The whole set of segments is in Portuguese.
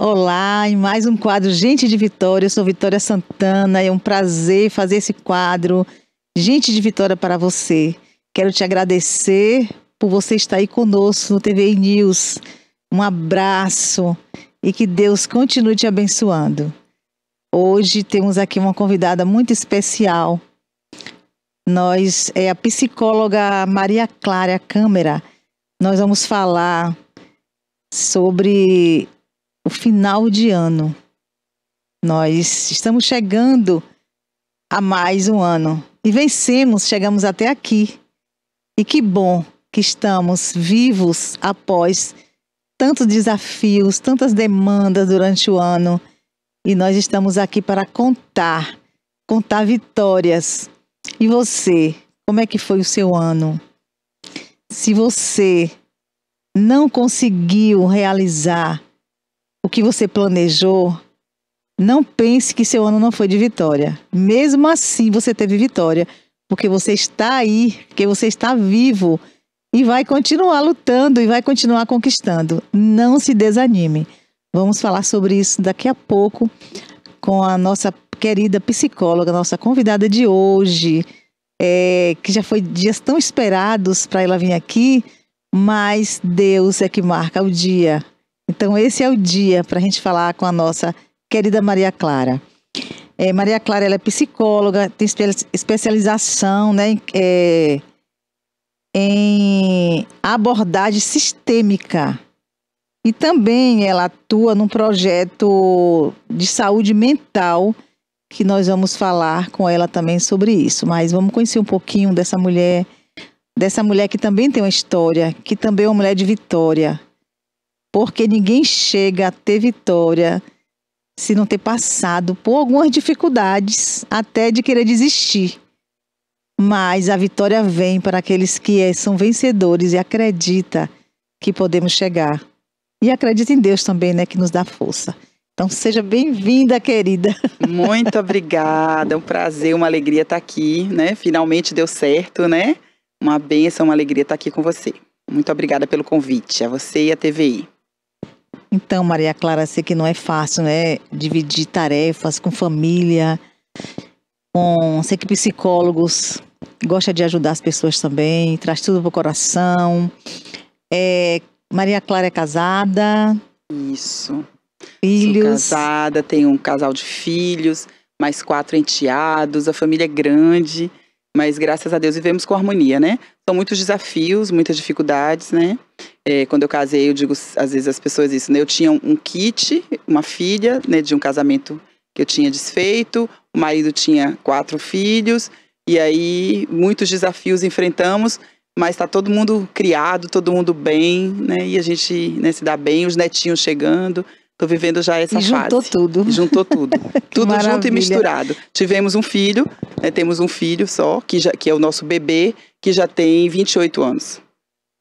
Olá, em mais um quadro Gente de Vitória. Eu sou Vitória Santana, é um prazer fazer esse quadro Gente de Vitória para você. Quero te agradecer por você estar aí conosco no TVI News. Um abraço e que Deus continue te abençoando. Hoje temos aqui uma convidada muito especial. É a psicóloga Maria Clara Câmara. Nós vamos falar sobre o final de ano. Nós estamos chegando a mais um ano e chegamos até aqui. E que bom que estamos vivos após tantos desafios, tantas demandas durante o ano. E nós estamos aqui para contar vitórias. E você, como é que foi o seu ano? Se você não conseguiu realizar o que você planejou, não pense que seu ano não foi de vitória. Mesmo assim, você teve vitória, porque você está aí, porque você está vivo e vai continuar lutando e vai continuar conquistando. Não se desanime. Vamos falar sobre isso daqui a pouco com a nossa querida psicóloga, nossa convidada de hoje, que já foi dias tão esperados para ela vir aqui, mas Deus é que marca o dia. Então esse é o dia para a gente falar com a nossa querida Maria Clara. Maria Clara, ela é psicóloga, tem especialização, né, em abordagem sistêmica. E também ela atua num projeto de saúde mental, que nós vamos falar com ela também sobre isso. Mas vamos conhecer um pouquinho dessa mulher que também tem uma história, que também é uma mulher de vitória. Porque ninguém chega a ter vitória se não ter passado por algumas dificuldades, até de querer desistir. Mas a vitória vem para aqueles que são vencedores e acreditam que podemos chegar. E acredita em Deus também, né, que nos dá força. Então seja bem-vinda, querida. Muito obrigada, é um prazer, uma alegria estar aqui, né? Finalmente deu certo, né? Uma bênção, uma alegria estar aqui com você. Muito obrigada pelo convite, a você e a TVI. Então, Maria Clara, sei que não é fácil, né? Dividir tarefas com família, sei que psicólogos gostam de ajudar as pessoas também, traz tudo pro coração. Maria Clara é casada? Isso. Filhos? Sou casada, tenho um casal de filhos, mais 4 enteados, a família é grande, mas graças a Deus vivemos com harmonia, né? São muitos desafios, muitas dificuldades, né? Quando eu casei, eu digo às vezes às pessoas isso, né? Eu tinha um kit, uma filha, né, de um casamento que eu tinha desfeito, o marido tinha 4 filhos, e aí muitos desafios enfrentamos, mas está todo mundo criado, todo mundo bem, né? E a gente, né, se dá bem, os netinhos chegando. Estou vivendo já essa fase. Juntou tudo. Juntou tudo. Tudo maravilha. Junto e misturado. Tivemos um filho, né, temos um filho só, que é o nosso bebê, que já tem 28 anos.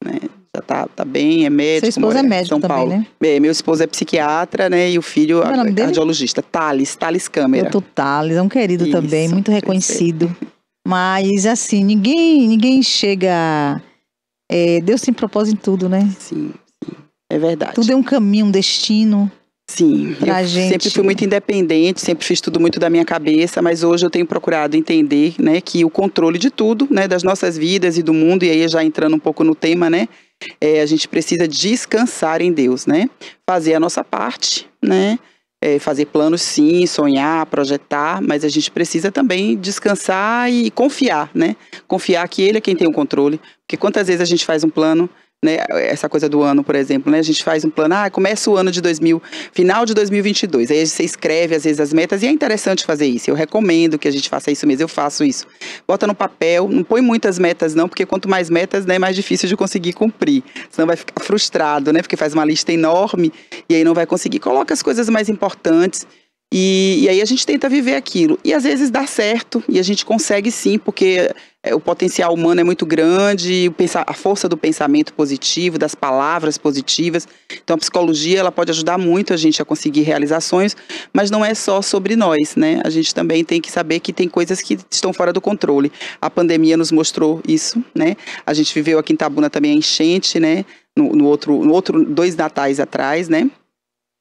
Né? Já tá bem, é médico. Seu esposo é médico São Paulo. também, né? Meu esposo é psiquiatra, né? E o filho é cardiologista. Thales Câmara. Doutor Thales, é um querido Isso, também, muito reconhecido. Perfeito. Mas, assim, ninguém chega... Deus tem propósito em tudo, né? Sim, é verdade. Tudo é um caminho, um destino. Sim, eu sempre fui muito independente, sempre fiz tudo muito da minha cabeça, mas hoje eu tenho procurado entender, né, que o controle de tudo, né, das nossas vidas e do mundo, e aí já entrando um pouco no tema, né, a gente precisa descansar em Deus, né, fazer a nossa parte, né, fazer planos sim, sonhar, projetar, mas a gente precisa também descansar e confiar, né, confiar que Ele é quem tem o controle, porque quantas vezes a gente faz um plano, né, essa coisa do ano, por exemplo, né, a gente faz um plano, começa o ano de final de 2022, aí você escreve às vezes as metas e é interessante fazer isso, eu recomendo que a gente faça isso mesmo, eu faço isso, bota no papel, não põe muitas metas não, porque quanto mais metas, né, mais difícil de conseguir cumprir, senão vai ficar frustrado, né, porque faz uma lista enorme e aí não vai conseguir, coloca as coisas mais importantes. E aí a gente tenta viver aquilo. E às vezes dá certo, e a gente consegue sim, porque o potencial humano é muito grande, a força do pensamento positivo, das palavras positivas. Então a psicologia ela pode ajudar muito a gente a conseguir realizações, mas não é só sobre nós, né? A gente também tem que saber que tem coisas que estão fora do controle. A pandemia nos mostrou isso, né? A gente viveu aqui em Itabuna também a enchente, né? No outro 2 natais atrás, né?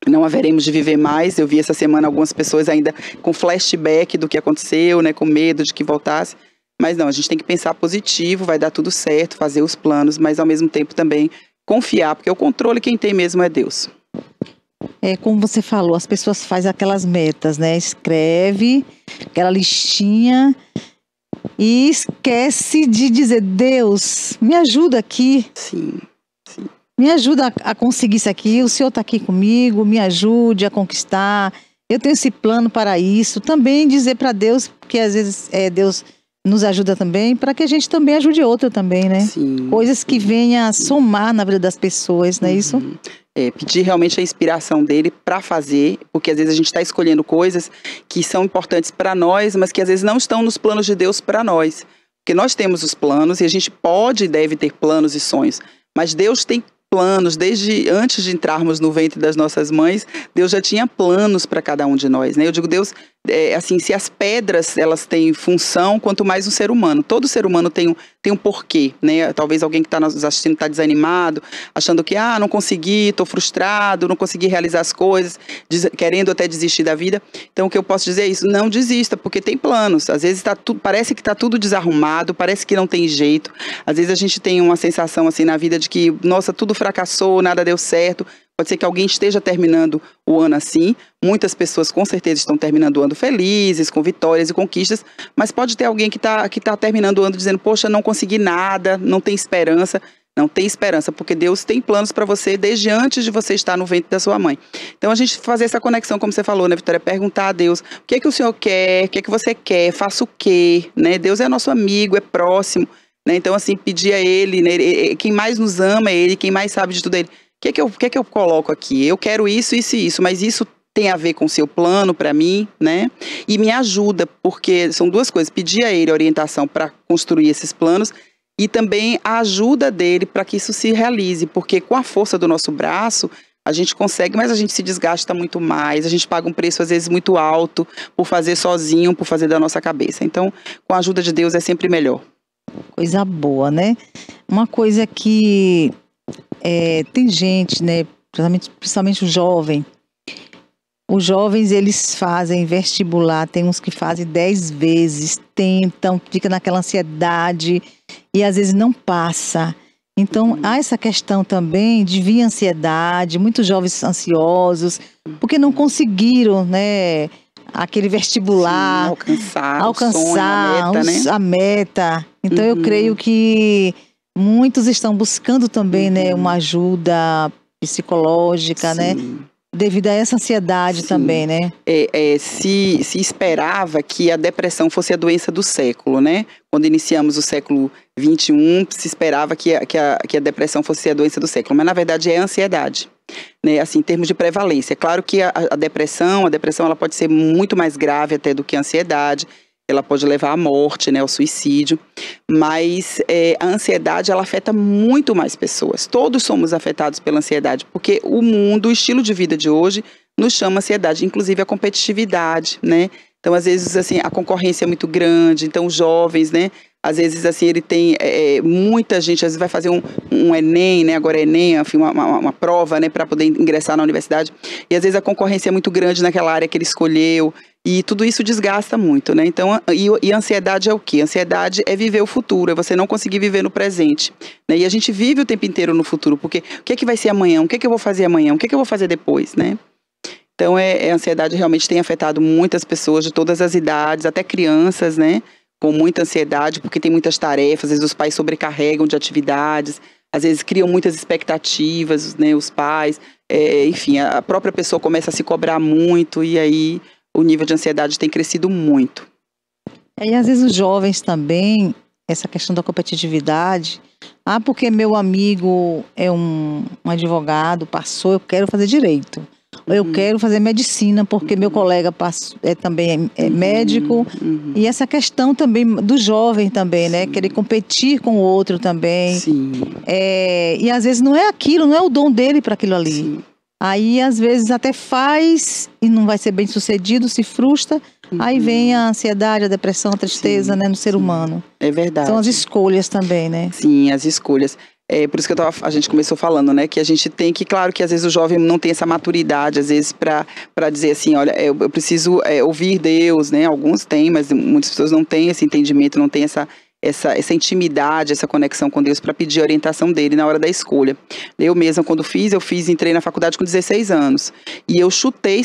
não haveremos de viver mais. Eu vi essa semana algumas pessoas ainda com flashback do que aconteceu, né, com medo de que voltasse. Mas não, a gente tem que pensar positivo, vai dar tudo certo, fazer os planos, mas ao mesmo tempo também confiar, porque o controle quem tem mesmo é Deus. É como você falou, as pessoas fazem aquelas metas, né? Escreve aquela listinha e esquece de dizer: Deus, me ajuda aqui. Sim. Me ajuda a conseguir isso aqui, o Senhor está aqui comigo, me ajude a conquistar. Eu tenho esse plano para isso. Também dizer para Deus, porque às vezes Deus nos ajuda também, para que a gente também ajude outro também, né? Sim. Coisas que venham a somar na vida das pessoas, não é isso? Pedir realmente a inspiração dele para fazer, porque às vezes a gente está escolhendo coisas que são importantes para nós, mas que às vezes não estão nos planos de Deus para nós. Porque nós temos os planos e a gente pode e deve ter planos e sonhos, mas Deus tem planos, desde antes de entrarmos no ventre das nossas mães, Deus já tinha planos para cada um de nós, né? Eu digo, Deus, assim, se as pedras, elas têm função, quanto mais um ser humano. Todo ser humano tem um porquê, né? Talvez alguém que está nos assistindo está desanimado, achando que, não consegui, estou frustrado, não consegui realizar as coisas, querendo até desistir da vida. Então, o que eu posso dizer é isso, não desista, porque tem planos. Às vezes parece que está tudo desarrumado, parece que não tem jeito. Às vezes a gente tem uma sensação, assim, na vida de que, nossa, tudo fracassou, nada deu certo. Pode ser que alguém esteja terminando o ano assim. Muitas pessoas com certeza estão terminando o ano felizes, com vitórias e conquistas, mas pode ter alguém que tá terminando o ano dizendo: poxa, não consegui nada, não tem esperança. Não tem esperança, porque Deus tem planos para você desde antes de você estar no ventre da sua mãe. Então a gente fazer essa conexão, como você falou, né, Vitória? Perguntar a Deus: o que é que o Senhor quer? O que é que você quer? Faça o quê? Né? Deus é nosso amigo, é próximo. Né? Então, assim, pedir a Ele, né? Quem mais nos ama é Ele, quem mais sabe de tudo é Ele. O que é que eu coloco aqui? Eu quero isso, isso e isso, mas isso tem a ver com o seu plano para mim, né? E me ajuda, porque são duas coisas: pedir a Ele orientação para construir esses planos e também a ajuda dele para que isso se realize, porque com a força do nosso braço a gente consegue, mas a gente se desgasta muito mais, a gente paga um preço às vezes muito alto por fazer sozinho, por fazer da nossa cabeça. Então, com a ajuda de Deus é sempre melhor. Coisa boa, né? Uma coisa que tem gente, né, principalmente o jovem. Os jovens, eles fazem vestibular, tem uns que fazem 10 vezes, tentam, fica naquela ansiedade e às vezes não passa. Então, há essa questão também de vir ansiedade, muitos jovens ansiosos, porque não conseguiram, né, aquele vestibular. Sim, alcançar o sonho, a meta, né? A meta. Então, eu creio que muitos estão buscando também, né, uma ajuda psicológica, né? Devido a essa ansiedade também, né? Se esperava que a depressão fosse a doença do século, né? Quando iniciamos o século XXI, se esperava que a depressão fosse a doença do século, mas na verdade é a ansiedade, né? Assim, em termos de prevalência. É claro que a depressão ela pode ser muito mais grave até do que a ansiedade. Ela pode levar à morte, né, ao suicídio, mas a ansiedade, ela afeta muito mais pessoas. Todos somos afetados pela ansiedade, porque o estilo de vida de hoje nos chama ansiedade, inclusive a competitividade, né? Então, às vezes, assim, a concorrência é muito grande, então os jovens, né, às vezes, assim, ele tem muita gente, às vezes vai fazer um Enem, né, agora é Enem, enfim, uma prova, né, para poder ingressar na universidade, e às vezes a concorrência é muito grande naquela área que ele escolheu, e tudo isso desgasta muito, né? Então, e a ansiedade é o quê? A ansiedade é viver o futuro, é você não conseguir viver no presente, né? E a gente vive o tempo inteiro no futuro, porque o que é que vai ser amanhã? O que é que eu vou fazer amanhã? O que é que eu vou fazer depois, né? Então, a ansiedade realmente tem afetado muitas pessoas de todas as idades, até crianças, né? Com muita ansiedade, porque tem muitas tarefas, às vezes os pais sobrecarregam de atividades, às vezes criam muitas expectativas, né? Os pais, enfim, a própria pessoa começa a se cobrar muito e aí o nível de ansiedade tem crescido muito. E às vezes os jovens também, essa questão da competitividade, porque meu amigo é um advogado, passou, eu quero fazer direito. Eu quero fazer medicina, porque meu colega também é médico. E essa questão também do jovem também, né? Querer competir com o outro também. Sim. E às vezes não é aquilo, não é o dom dele para aquilo ali. Sim. Aí, às vezes, até faz e não vai ser bem sucedido, se frustra. Aí vem a ansiedade, a depressão, a tristeza, né, no ser humano. É verdade. São as escolhas também, né? Sim, as escolhas. por isso que a gente começou falando, né? Que a gente tem que, claro que às vezes o jovem não tem essa maturidade, às vezes para dizer assim, olha, eu preciso ouvir Deus, né? Alguns têm, mas muitas pessoas não têm esse entendimento, não têm essa intimidade, essa conexão com Deus para pedir a orientação dele na hora da escolha. Eu mesma, quando entrei na faculdade com 16 anos. E eu chutei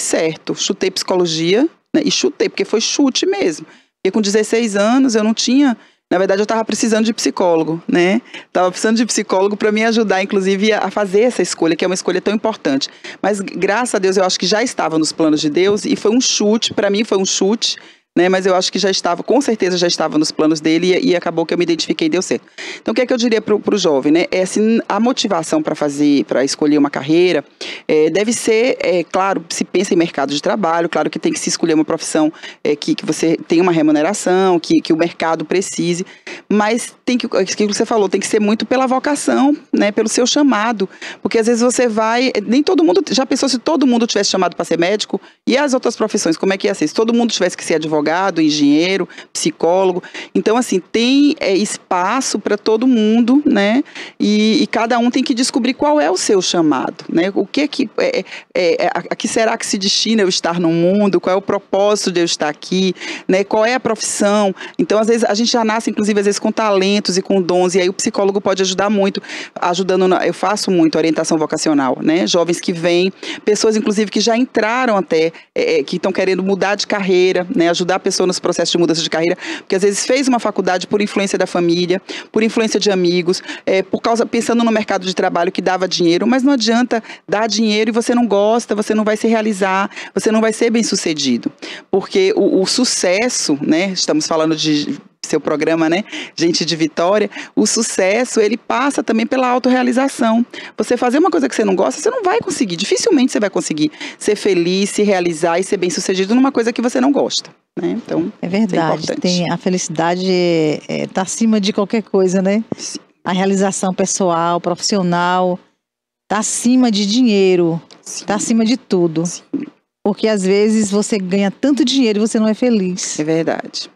psicologia, né, e chutei, porque foi chute mesmo. Porque com 16 anos eu não tinha... Na verdade, eu estava precisando de psicólogo, né? Estava precisando de psicólogo para me ajudar, inclusive, a fazer essa escolha, que é uma escolha tão importante. Mas, graças a Deus, eu acho que já estava nos planos de Deus e foi um chute, para mim foi um chute, né, mas eu acho que com certeza já estava nos planos dele e acabou que eu me identifiquei e deu certo. Então, o que é que eu diria para o jovem, né? Assim, a motivação para escolher uma carreira deve ser, claro, se pensa em mercado de trabalho, claro que tem que se escolher uma profissão que você tenha uma remuneração, que o mercado precise, mas aquilo que você falou, tem que ser muito pela vocação, né, pelo seu chamado, porque às vezes você nem todo mundo, já pensou se todo mundo tivesse chamado para ser médico, e as outras profissões, como é que ia ser? Se todo mundo tivesse que ser advogado, engenheiro, psicólogo. Então, assim, tem espaço para todo mundo, né? E cada um tem que descobrir qual é o seu chamado, né? O que a que será que se destina eu estar no mundo? Qual é o propósito de eu estar aqui? Né? Qual é a profissão? Então, às vezes, a gente já nasce, inclusive, às vezes, com talentos e com dons, e aí o psicólogo pode ajudar muito, eu faço muito orientação vocacional, né? Jovens que vêm, pessoas, inclusive, que já entraram até, que estão querendo mudar de carreira, né? Ajudar a pessoa nos processos de mudança de carreira, porque às vezes fez uma faculdade por influência da família, por influência de amigos, pensando no mercado de trabalho que dava dinheiro, mas não adianta dar dinheiro e você não gosta, você não vai se realizar, você não vai ser bem sucedido, porque o sucesso, né, estamos falando de seu programa, né, Gente de Vitória, o sucesso, ele passa também pela autorrealização. Você fazer uma coisa que você não gosta, você não vai conseguir, dificilmente você vai conseguir ser feliz, se realizar e ser bem sucedido numa coisa que você não gosta, né? Então, é verdade, a felicidade está acima de qualquer coisa, né? Sim. A realização pessoal, profissional, está acima de dinheiro, está acima de tudo. Sim. Porque às vezes você ganha tanto dinheiro e você não é feliz. É verdade.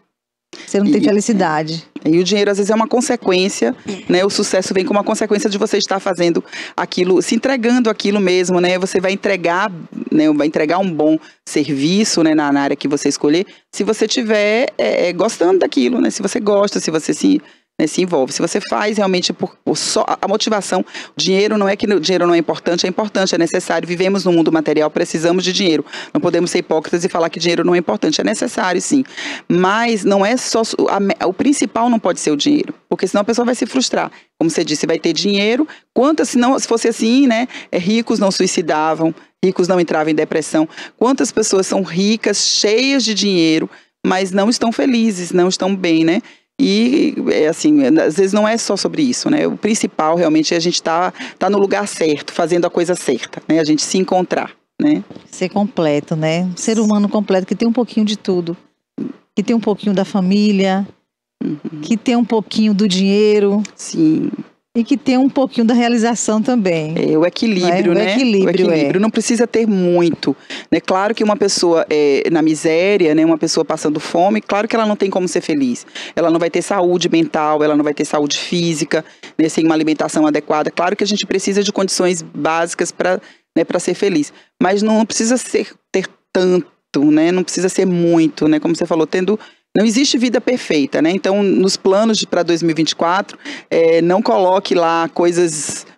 Você não tem felicidade. E o dinheiro, às vezes, é uma consequência, né? O sucesso vem como uma consequência de você estar fazendo aquilo, se entregando aquilo mesmo, né? Você vai entregar, né? Vai entregar um bom serviço, né? Na área que você escolher, se você estiver gostando daquilo, né? Se você gosta, se você se envolve. Se você faz realmente por só a motivação, dinheiro não é que o dinheiro não é importante, é necessário. Vivemos no mundo material, precisamos de dinheiro. Não podemos ser hipócritas e falar que dinheiro não é importante. É necessário, sim. Mas não é só o principal não pode ser o dinheiro, porque senão a pessoa vai se frustrar. Como você disse, vai ter dinheiro. Se fosse assim, né? Ricos não suicidavam, ricos não entravam em depressão. Quantas pessoas são ricas, cheias de dinheiro, mas não estão felizes, não estão bem, né? E, assim, às vezes não é só sobre isso, né? O principal, realmente, é a gente tá no lugar certo, fazendo a coisa certa, né? A gente se encontrar, né? Ser completo, né? Um ser humano completo, que tem um pouquinho de tudo. Que tem um pouquinho da família, que tem um pouquinho do dinheiro. Sim. E que tem um pouquinho da realização também. O equilíbrio, né? O equilíbrio. Não precisa ter muito, né? Claro que uma pessoa na miséria, né? Uma pessoa passando fome, claro que ela não tem como ser feliz. Ela não vai ter saúde mental, ela não vai ter saúde física, né? Sem uma alimentação adequada. Claro que a gente precisa de condições básicas para ser feliz. Mas não precisa ter tanto, né? Não precisa ser muito, né? Como você falou, não existe vida perfeita, né? Então, nos planos para 2024, não coloque lá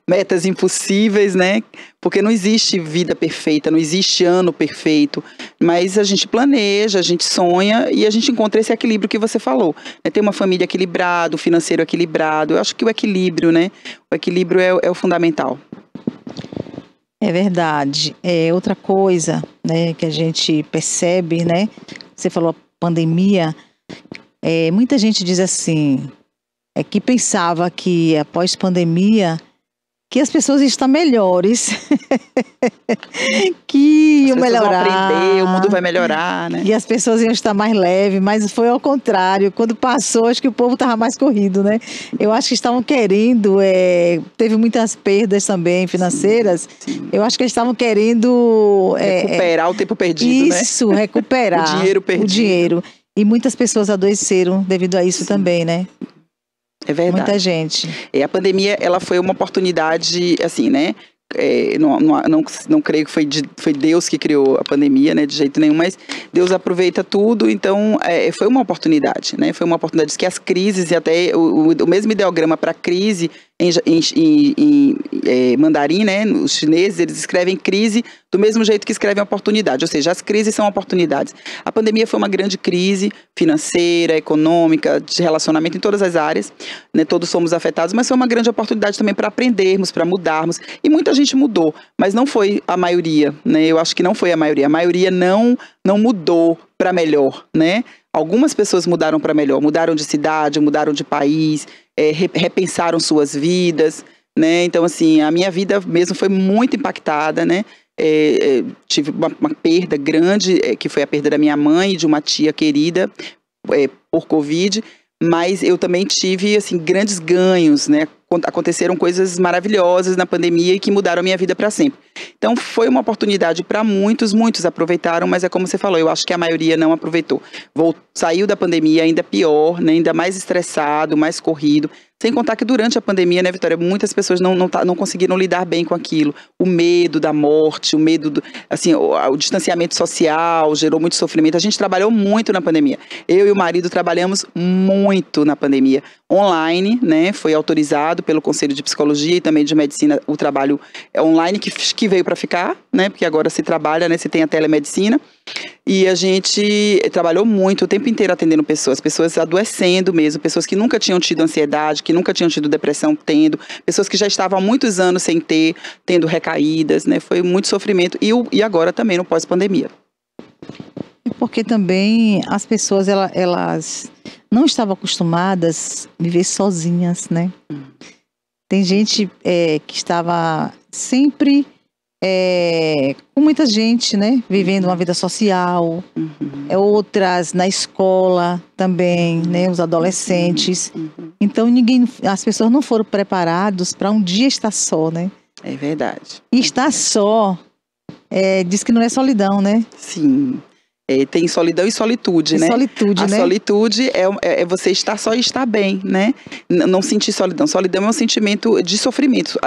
metas impossíveis, né? Porque não existe vida perfeita, não existe ano perfeito. Mas a gente planeja, a gente sonha e a gente encontra esse equilíbrio que você falou. Né? Ter uma família equilibrada, o financeiro equilibrado. Eu acho que o equilíbrio, né? O equilíbrio é o fundamental. É verdade. Outra coisa, né, que a gente percebe, né? Você falou pandemia, muita gente diz assim, que pensava que após pandemia, que as pessoas estão melhores, que iam melhorar. Vão aprender, o mundo vai melhorar, né? E as pessoas iam estar mais leves, mas foi ao contrário. Quando passou, acho que o povo estava mais corrido, né? Eu acho que estavam querendo, teve muitas perdas também financeiras. Sim. Eu acho que eles estavam querendo recuperar o tempo perdido, né? Isso, recuperar o dinheiro perdido. E muitas pessoas adoeceram devido a isso também, né? É verdade. Muita gente. A pandemia, ela foi uma oportunidade, assim, né? Não creio que foi Deus que criou a pandemia, né, de jeito nenhum, mas Deus aproveita tudo, então foi uma oportunidade, né, foi uma oportunidade que as crises, e até o mesmo ideograma para crise em mandarim, né, os chineses, eles escrevem crise do mesmo jeito que escrevem oportunidade, ou seja, as crises são oportunidades. A pandemia foi uma grande crise financeira, econômica, de relacionamento em todas as áreas, né, todos somos afetados, mas foi uma grande oportunidade também para aprendermos, para mudarmos, e muita gente mudou, mas não foi a maioria, né, eu acho que não foi a maioria não mudou para melhor, né. Algumas pessoas mudaram para melhor, mudaram de cidade, mudaram de país, repensaram suas vidas, né? Então, assim, a minha vida mesmo foi muito impactada, né? Tive uma perda grande, que foi a perda da minha mãe e de uma tia querida por Covid, mas eu também tive, assim, grandes ganhos, né? Aconteceram coisas maravilhosas na pandemia e que mudaram a minha vida para sempre. Então, foi uma oportunidade para muitos aproveitaram, mas é como você falou, eu acho que a maioria não aproveitou. Saiu da pandemia ainda pior, né, ainda mais estressado, mais corrido. Sem contar que durante a pandemia, né, Vitória, muitas pessoas não conseguiram lidar bem com aquilo. O medo da morte, o medo assim, o distanciamento social gerou muito sofrimento. A gente trabalhou muito na pandemia. Eu e o marido trabalhamos muito na pandemia. Online, né, foi autorizado pelo Conselho de Psicologia e também de Medicina o trabalho online que veio para ficar, né, porque agora se trabalha, né, se tem a telemedicina. E a gente trabalhou muito o tempo inteiro atendendo pessoas adoecendo mesmo, pessoas que nunca tinham tido ansiedade, que nunca tinham tido depressão, pessoas que já estavam há muitos anos sem tendo recaídas, né? Foi muito sofrimento e agora também no pós-pandemia. Porque também as pessoas, elas não estavam acostumadas a viver sozinhas, né? Tem gente que estava sempre com muita gente, né? Vivendo uma vida social. Outras na escola também, né? Os adolescentes. Então, as pessoas não foram preparadas para um dia estar só, né? É verdade. E estar só, diz que não é solidão, né? Sim. Tem solidão e solitude, né? Solitude, né? A solitude é você estar só e estar bem, né? Não sentir solidão. Solidão é um sentimento de sofrimento.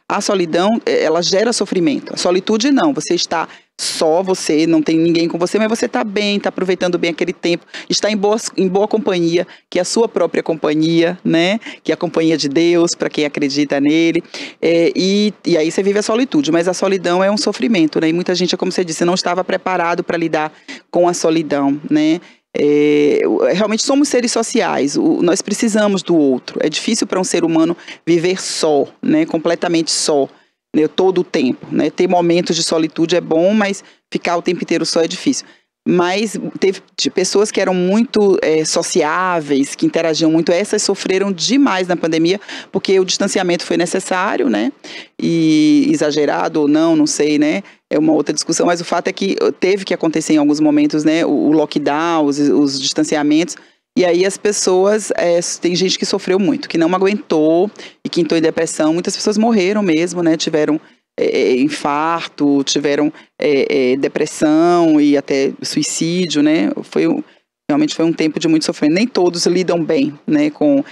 A solidão, ela gera sofrimento. A solitude não. Você está só, você não tem ninguém com você, mas você está bem, está aproveitando bem aquele tempo, está em boa companhia, que é a sua própria companhia, né? Que é a companhia de Deus, para quem acredita nele. E aí você vive a solitude, mas a solidão é um sofrimento, né? E muita gente, como você disse, não estava preparado para lidar com a solidão, né? Realmente somos seres sociais, nós precisamos do outro. É difícil para um ser humano viver só, né? Completamente só. Todo o tempo, né? Ter momentos de solitude é bom, mas ficar o tempo inteiro só é difícil. Mas teve pessoas que eram muito sociáveis, que interagiam muito, essas sofreram demais na pandemia, porque o distanciamento foi necessário, né? E exagerado ou não sei, né? É uma outra discussão, mas o fato é que teve que acontecer em alguns momentos, né? O lockdown, os distanciamentos. E aí as pessoas, tem gente que sofreu muito, que não aguentou e que entrou em depressão. Muitas pessoas morreram mesmo, né? Tiveram infarto, tiveram depressão e até suicídio, né? Realmente foi um tempo de muito sofrimento. Nem todos lidam bem, né? Com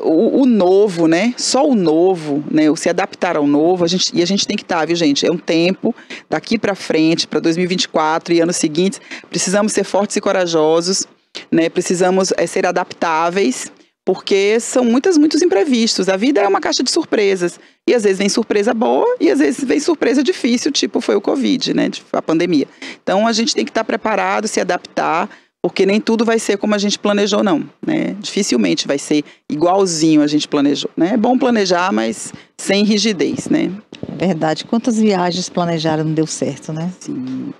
o novo, né? Só o novo, né? O se adaptar ao novo. A gente tem que estar, viu, gente? É um tempo daqui para frente, para 2024 e anos seguintes. Precisamos ser fortes e corajosos. Né, precisamos ser adaptáveis, porque são muitos imprevistos. A vida é uma caixa de surpresas. E às vezes vem surpresa boa e às vezes vem surpresa difícil, tipo foi o Covid, né, a pandemia. Então a gente tem que estar preparado, se adaptar, porque nem tudo vai ser como a gente planejou, não. Né? Dificilmente vai ser igualzinho a gente planejou. Né? É bom planejar, mas sem rigidez, né? É verdade. Quantas viagens planejaram não deu certo, né? Sim,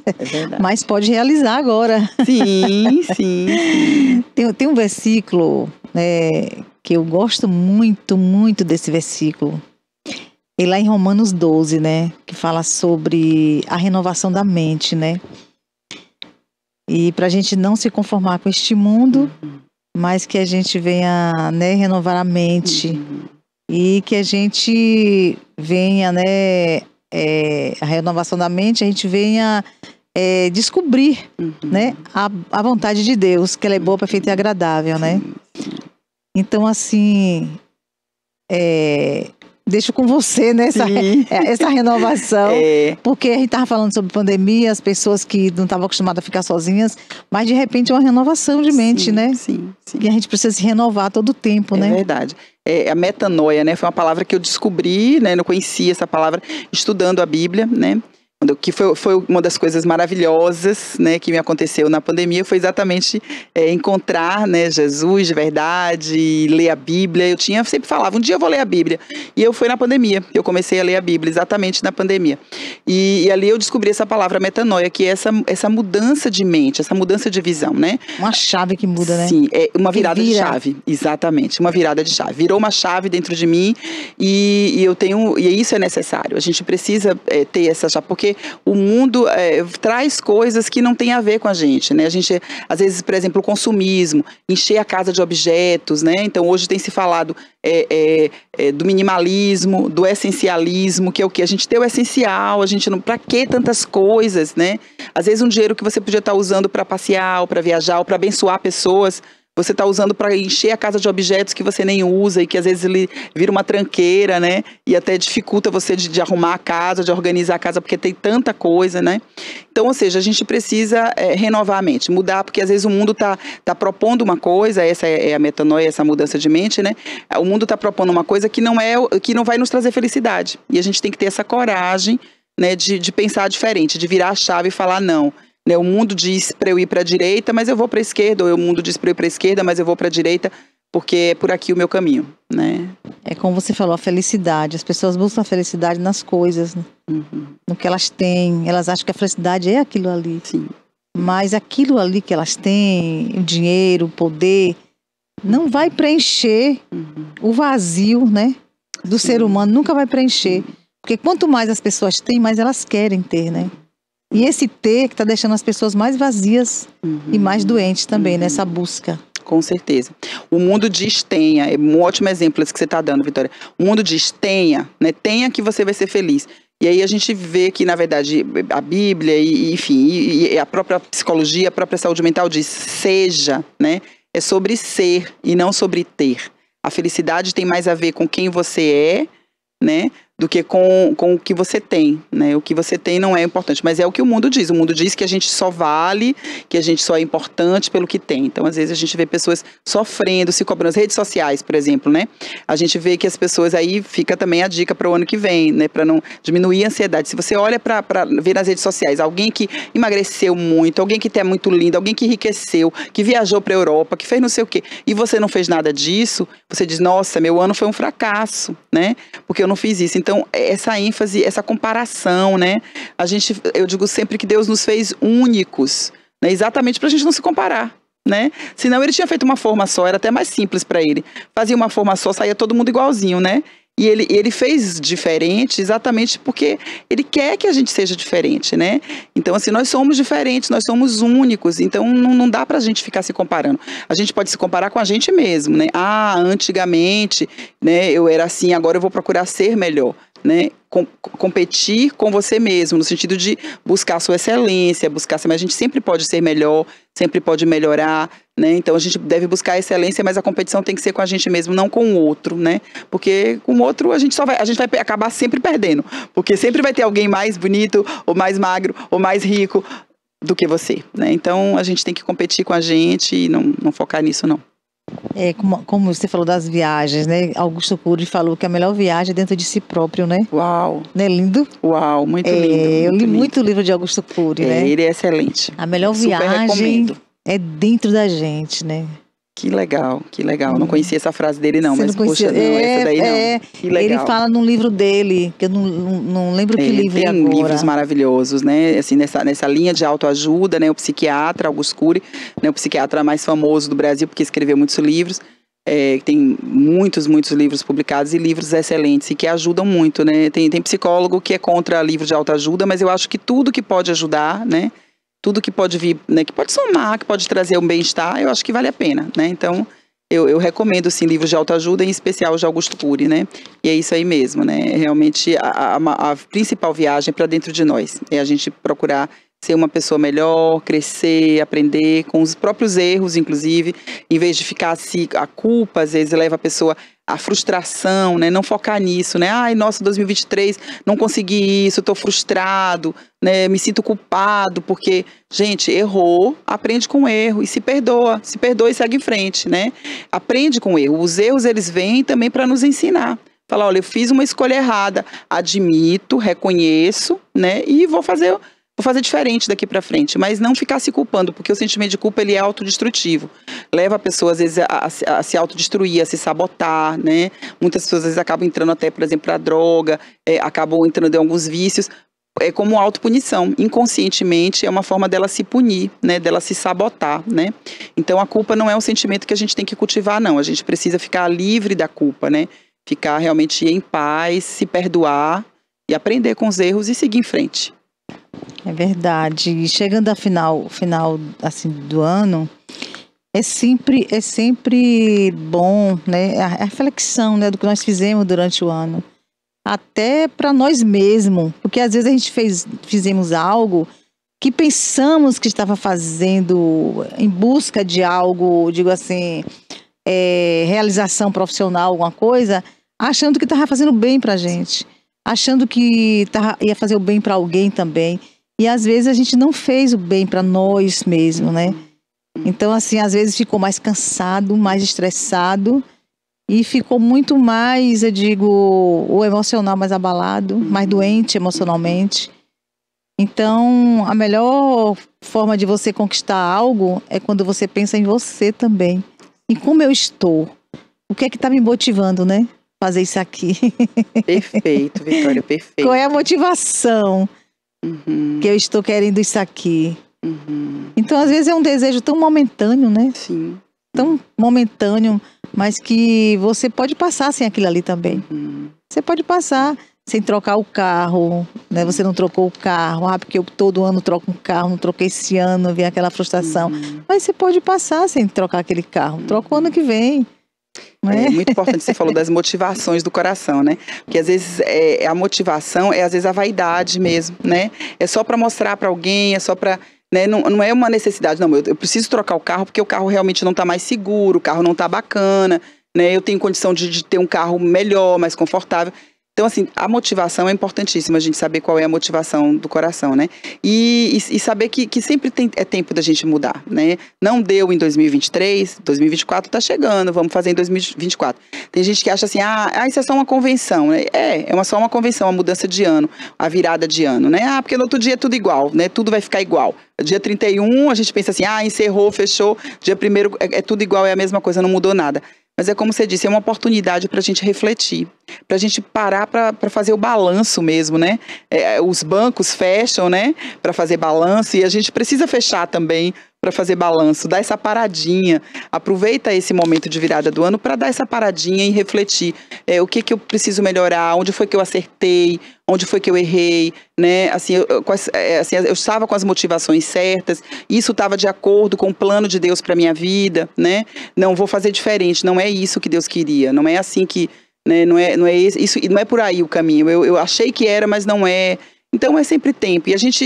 é verdade. Mas pode realizar agora. Sim. Tem um versículo que eu gosto muito, muito desse versículo. E lá em Romanos 12, né? Que fala sobre a renovação da mente, né? E para a gente não se conformar com este mundo, mas que a gente venha, né, renovar a mente. E que a gente venha, né, a renovação da mente, a gente venha descobrir, né, a vontade de Deus, que ela é boa, perfeita e agradável, né? Então, assim, deixo com você, né, essa renovação, porque a gente estava falando sobre pandemia, as pessoas que não estavam acostumadas a ficar sozinhas, mas de repente é uma renovação de mente, né? Sim. E a gente precisa se renovar todo o tempo, né? É verdade. A metanoia, né, foi uma palavra que eu descobri, né, não conhecia essa palavra, estudando a Bíblia, né? Que foi uma das coisas maravilhosas, né, que me aconteceu na pandemia, foi exatamente encontrar, né, Jesus de verdade, ler a Bíblia. Eu sempre falava, um dia eu vou ler a Bíblia. E foi na pandemia, eu comecei a ler a Bíblia, exatamente na pandemia. E ali eu descobri essa palavra metanoia, que é essa mudança de mente, essa mudança de visão, né? Uma chave que muda, né? Sim, é uma virada de chave, exatamente, uma virada de chave. Virou uma chave dentro de mim e isso é necessário. A gente precisa ter essa chave, porque o mundo traz coisas que não tem a ver com a gente, né? A gente, às vezes, por exemplo, o consumismo, encher a casa de objetos, né? Então, hoje tem se falado do minimalismo, do essencialismo, que é o que? A gente tem o essencial, a gente não... Pra que tantas coisas, né? Às vezes, um dinheiro que você podia estar usando para passear, ou para viajar, ou para abençoar pessoas, você está usando para encher a casa de objetos que você nem usa e que às vezes ele vira uma tranqueira, né? E até dificulta você de arrumar a casa, de organizar a casa, porque tem tanta coisa, né? Então, ou seja, a gente precisa renovar a mente, mudar, porque às vezes o mundo tá propondo uma coisa, essa é a metanoia, essa mudança de mente, né? O mundo está propondo uma coisa que não vai nos trazer felicidade. E a gente tem que ter essa coragem, né, de pensar diferente, de virar a chave e falar não. O mundo diz para eu ir para a direita, mas eu vou para a esquerda, ou o mundo diz para eu ir para a esquerda, mas eu vou para a direita, porque é por aqui o meu caminho, né? É como você falou, a felicidade. As pessoas buscam a felicidade nas coisas, né? No que elas têm. Elas acham que a felicidade é aquilo ali. Sim. Mas aquilo ali que elas têm, o dinheiro, o poder, não vai preencher o vazio, né, do ser humano. Nunca vai preencher. Porque quanto mais as pessoas têm, mais elas querem ter, né? E esse ter que está deixando as pessoas mais vazias e mais doentes também, nessa busca. Com certeza. O mundo diz tenha, é um ótimo exemplo esse que você está dando, Vitória. O mundo diz tenha, né? Tenha que você vai ser feliz. E aí a gente vê que, na verdade, a Bíblia, e a própria psicologia, a própria saúde mental diz seja, né? É sobre ser e não sobre ter. A felicidade tem mais a ver com quem você é, né? Do que com o que você tem, né? O que você tem não é importante, mas é o que o mundo diz. O mundo diz que a gente só vale, que a gente só é importante pelo que tem. Então, às vezes, a gente vê pessoas sofrendo, se cobrando. Nas redes sociais, por exemplo, né? A gente vê que as pessoas aí, fica também a dica para o ano que vem, né? Para não diminuir a ansiedade. Se você olha para ver nas redes sociais alguém que emagreceu muito, alguém que é muito lindo, alguém que enriqueceu, que viajou para a Europa, que fez não sei o quê, e você não fez nada disso, você diz, nossa, meu ano foi um fracasso, né? Porque eu não fiz isso. Então, essa ênfase, essa comparação, né? Eu digo sempre que Deus nos fez únicos, né? Exatamente para a gente não se comparar, né? Senão ele tinha feito uma forma só, era até mais simples para ele. Fazia uma forma só, saía todo mundo igualzinho, né? E ele fez diferente exatamente porque ele quer que a gente seja diferente, né? Então, assim, nós somos diferentes, nós somos únicos. Então, não dá pra gente ficar se comparando. A gente pode se comparar com a gente mesmo, né? Ah, antigamente, né, eu era assim, agora eu vou procurar ser melhor, né? Competir com você mesmo, no sentido de buscar a sua excelência, mas a gente sempre pode ser melhor, sempre pode melhorar, né? Então a gente deve buscar a excelência, mas a competição tem que ser com a gente mesmo, não com o outro, né? Porque com o outro a gente vai acabar sempre perdendo, porque sempre vai ter alguém mais bonito, ou mais magro, ou mais rico do que você, né? Então a gente tem que competir com a gente e não focar nisso, não. Como você falou das viagens, né? Augusto Cury falou que a melhor viagem é dentro de si próprio, né? Uau! Não é lindo? Uau, muito lindo. Eu li muito o livro de Augusto Cury, né? Ele é excelente. A melhor viagem é dentro da gente, né? Que legal, que legal. Não conhecia essa frase dele, não, mas poxa, não, essa daí não. Que legal. Ele fala num livro dele, que eu não lembro que livro é agora. Tem livros maravilhosos, né? Assim, nessa linha de autoajuda, né? O psiquiatra Augusto Cury, né? O psiquiatra mais famoso do Brasil, porque escreveu muitos livros. Tem muitos livros publicados e livros excelentes e que ajudam muito, né? Tem psicólogo que é contra livro de autoajuda, mas eu acho que tudo que pode ajudar, né? Tudo que pode vir, né, que pode somar, que pode trazer um bem-estar, eu acho que vale a pena, né? Então, eu recomendo, sim, livros de autoajuda, em especial de Augusto Cury, né? E é isso aí mesmo, né? Realmente, a principal viagem é para dentro de nós. É a gente procurar ser uma pessoa melhor, crescer, aprender com os próprios erros, inclusive, em vez de ficar assim, a culpa, às vezes leva a pessoa à frustração, né? Não focar nisso, né? Ai, nossa, 2023, não consegui isso, estou frustrado, né? Me sinto culpado, porque, gente, errou, aprende com o erro e se perdoa e segue em frente, né? Aprende com o erro. Os erros, eles vêm também para nos ensinar. Falar, olha, eu fiz uma escolha errada, admito, reconheço, né? E vou fazer diferente daqui para frente, mas não ficar se culpando, porque o sentimento de culpa, ele é autodestrutivo. Leva a pessoa, às vezes, a se autodestruir, a se sabotar, né? Muitas pessoas, às vezes, acabam entrando até, por exemplo, para droga, acabam entrando em alguns vícios, como autopunição. Inconscientemente, é uma forma dela se punir, né? Dela se sabotar, né? Então, a culpa não é um sentimento que a gente tem que cultivar, não. A gente precisa ficar livre da culpa, né? Ficar realmente em paz, se perdoar e aprender com os erros e seguir em frente. É verdade. E chegando ao final assim, do ano, é sempre bom, né? A reflexão, né, do que nós fizemos durante o ano. Até para nós mesmos. Porque às vezes a gente fizemos algo que pensamos que estava fazendo em busca de algo, digo assim, realização profissional, alguma coisa, achando que estava fazendo bem para a gente. Achando que ia fazer o bem para alguém também. E às vezes a gente não fez o bem para nós mesmos, né? Então, assim, às vezes ficou mais cansado, mais estressado e ficou muito mais, eu digo, o emocional mais abalado, mais doente emocionalmente. Então, a melhor forma de você conquistar algo é quando você pensa em você também. E como eu estou? O que é que está me motivando, né? Fazer isso aqui. Perfeito, Vitória, perfeito. Qual é a motivação que eu estou querendo isso aqui? Então, às vezes é um desejo tão momentâneo, né? Sim. Tão momentâneo, mas que você pode passar sem aquilo ali também. Você pode passar sem trocar o carro, né? Você não trocou o carro, porque eu todo ano troco um carro, não troquei esse ano, vem aquela frustração. Mas você pode passar sem trocar aquele carro, troca o ano que vem. É muito importante, você falou das motivações do coração, né? Porque às vezes a motivação às vezes a vaidade mesmo, né? É só para mostrar para alguém, é só para, né? Não é uma necessidade, não, eu preciso trocar o carro porque o carro realmente não está mais seguro, o carro não está bacana, né? Eu tenho condição de ter um carro melhor, mais confortável. Então, assim, a motivação é importantíssima, a gente saber qual é a motivação do coração, né? E saber que sempre é tempo da gente mudar, né? Não deu em 2023, 2024 tá chegando, vamos fazer em 2024. Tem gente que acha assim, isso é só uma convenção, né? Só uma convenção, uma mudança de ano, a virada de ano, né? Porque no outro dia é tudo igual, né? Tudo vai ficar igual. Dia 31, a gente pensa assim, encerrou, fechou. Dia 1º é tudo igual, é a mesma coisa, não mudou nada. Mas é como você disse, é uma oportunidade para a gente refletir, para a gente parar para fazer o balanço mesmo, né? Os bancos fecham, né? Para fazer balanço e a gente precisa fechar também para fazer balanço, dar essa paradinha. Aproveita esse momento de virada do ano para dar essa paradinha e refletir. O que eu preciso melhorar, onde foi que eu acertei, onde foi que eu errei, né? Assim, eu estava com as motivações certas, isso estava de acordo com o plano de Deus para minha vida, né? Não vou fazer diferente, não é isso que Deus queria, não é assim que, né? Não é isso, não é por aí o caminho. Eu achei que era, mas não é. Então é sempre tempo, e a gente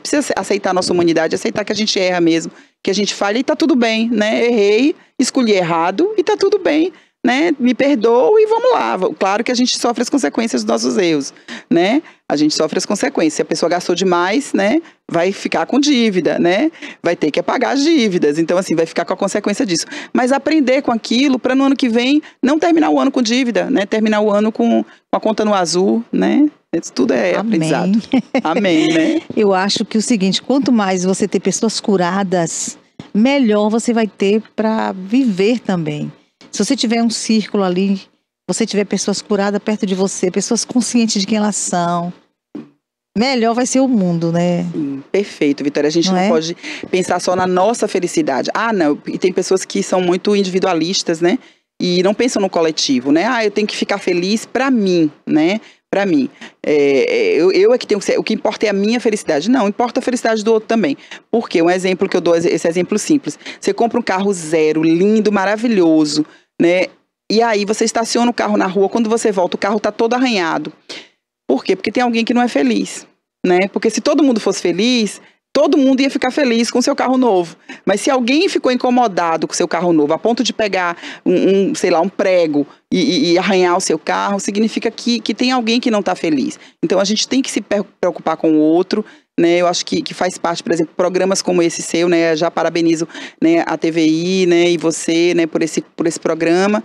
precisa aceitar a nossa humanidade, aceitar que a gente erra mesmo, que a gente falha e tá tudo bem, né? Errei, escolhi errado e tá tudo bem, né? Me perdoa e vamos lá. Claro que a gente sofre as consequências dos nossos erros, né? A gente sofre as consequências. Se a pessoa gastou demais, né? Vai ficar com dívida, né? Vai ter que pagar as dívidas. Então, assim, vai ficar com a consequência disso. Mas aprender com aquilo para no ano que vem não terminar o ano com dívida, né? Terminar o ano com a conta no azul, né? Isso tudo é aprendizado. Amém, né? Eu acho que o seguinte, quanto mais você ter pessoas curadas, melhor você vai ter para viver também. Se você tiver um círculo ali, você tiver pessoas curadas perto de você, pessoas conscientes de quem elas são, melhor vai ser o mundo, né? Sim, perfeito, Vitória. A gente não pode pensar só na nossa felicidade. Não. E tem pessoas que são muito individualistas, né? E não pensam no coletivo, né? Eu tenho que ficar feliz para mim, né? Para mim. Eu é que tenho que ser. O que importa é a minha felicidade. Não, importa a felicidade do outro também. Porque um exemplo que eu dou, esse exemplo simples. Você compra um carro zero, lindo, maravilhoso, né? E aí você estaciona o carro na rua, quando você volta, o carro tá todo arranhado. Por quê? Porque tem alguém que não é feliz, né? Porque se todo mundo fosse feliz, todo mundo ia ficar feliz com o seu carro novo. Mas se alguém ficou incomodado com o seu carro novo, a ponto de pegar sei lá, um prego e arranhar o seu carro, significa que tem alguém que não está feliz. Então, a gente tem que se preocupar com o outro, né? Eu acho que faz parte, por exemplo, programas como esse seu, né? Já parabenizo, né, a TVI, né, e você, né, por esse programa.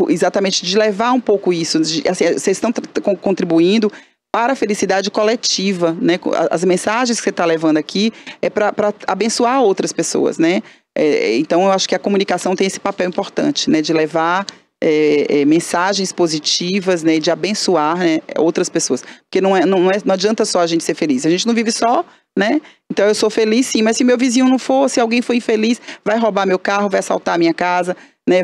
Exatamente de levar um pouco isso. Assim, vocês estão contribuindo para a felicidade coletiva, né? As mensagens que você está levando aqui é para abençoar outras pessoas, né? Então, eu acho que a comunicação tem esse papel importante, né? De levar mensagens positivas, né? De abençoar, né, outras pessoas. Porque não adianta só a gente ser feliz. A gente não vive só, né? Então, eu sou feliz sim, mas se meu vizinho não for, se alguém for infeliz, vai roubar meu carro, vai assaltar a minha casa, né,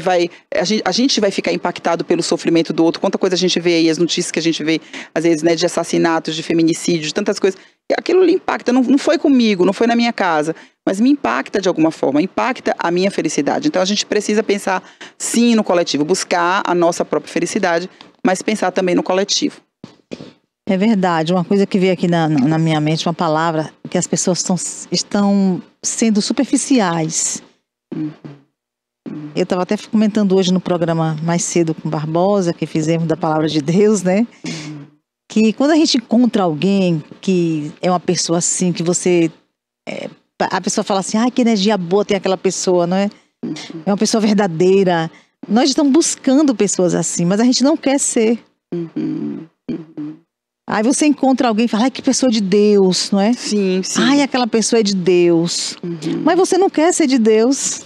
a gente vai ficar impactado pelo sofrimento do outro. Quanta coisa a gente vê aí, as notícias que a gente vê, às vezes, né, de assassinatos, de feminicídio, de tantas coisas. E aquilo lhe impacta, não foi comigo, não foi na minha casa, mas me impacta de alguma forma, impacta a minha felicidade. Então, a gente precisa pensar, sim, no coletivo, buscar a nossa própria felicidade, mas pensar também no coletivo. É verdade, uma coisa que veio aqui na minha mente, uma palavra, que as pessoas estão sendo superficiais. Eu estava até comentando hoje no programa mais cedo com Barbosa, que fizemos da Palavra de Deus, né? Que quando a gente encontra alguém que é uma pessoa assim, que você... a pessoa fala assim, que energia boa tem aquela pessoa, não é? É uma pessoa verdadeira. Nós estamos buscando pessoas assim, mas a gente não quer ser. Aí você encontra alguém e fala, que pessoa de Deus, não é? Sim. Aquela pessoa é de Deus. Mas você não quer ser de Deus.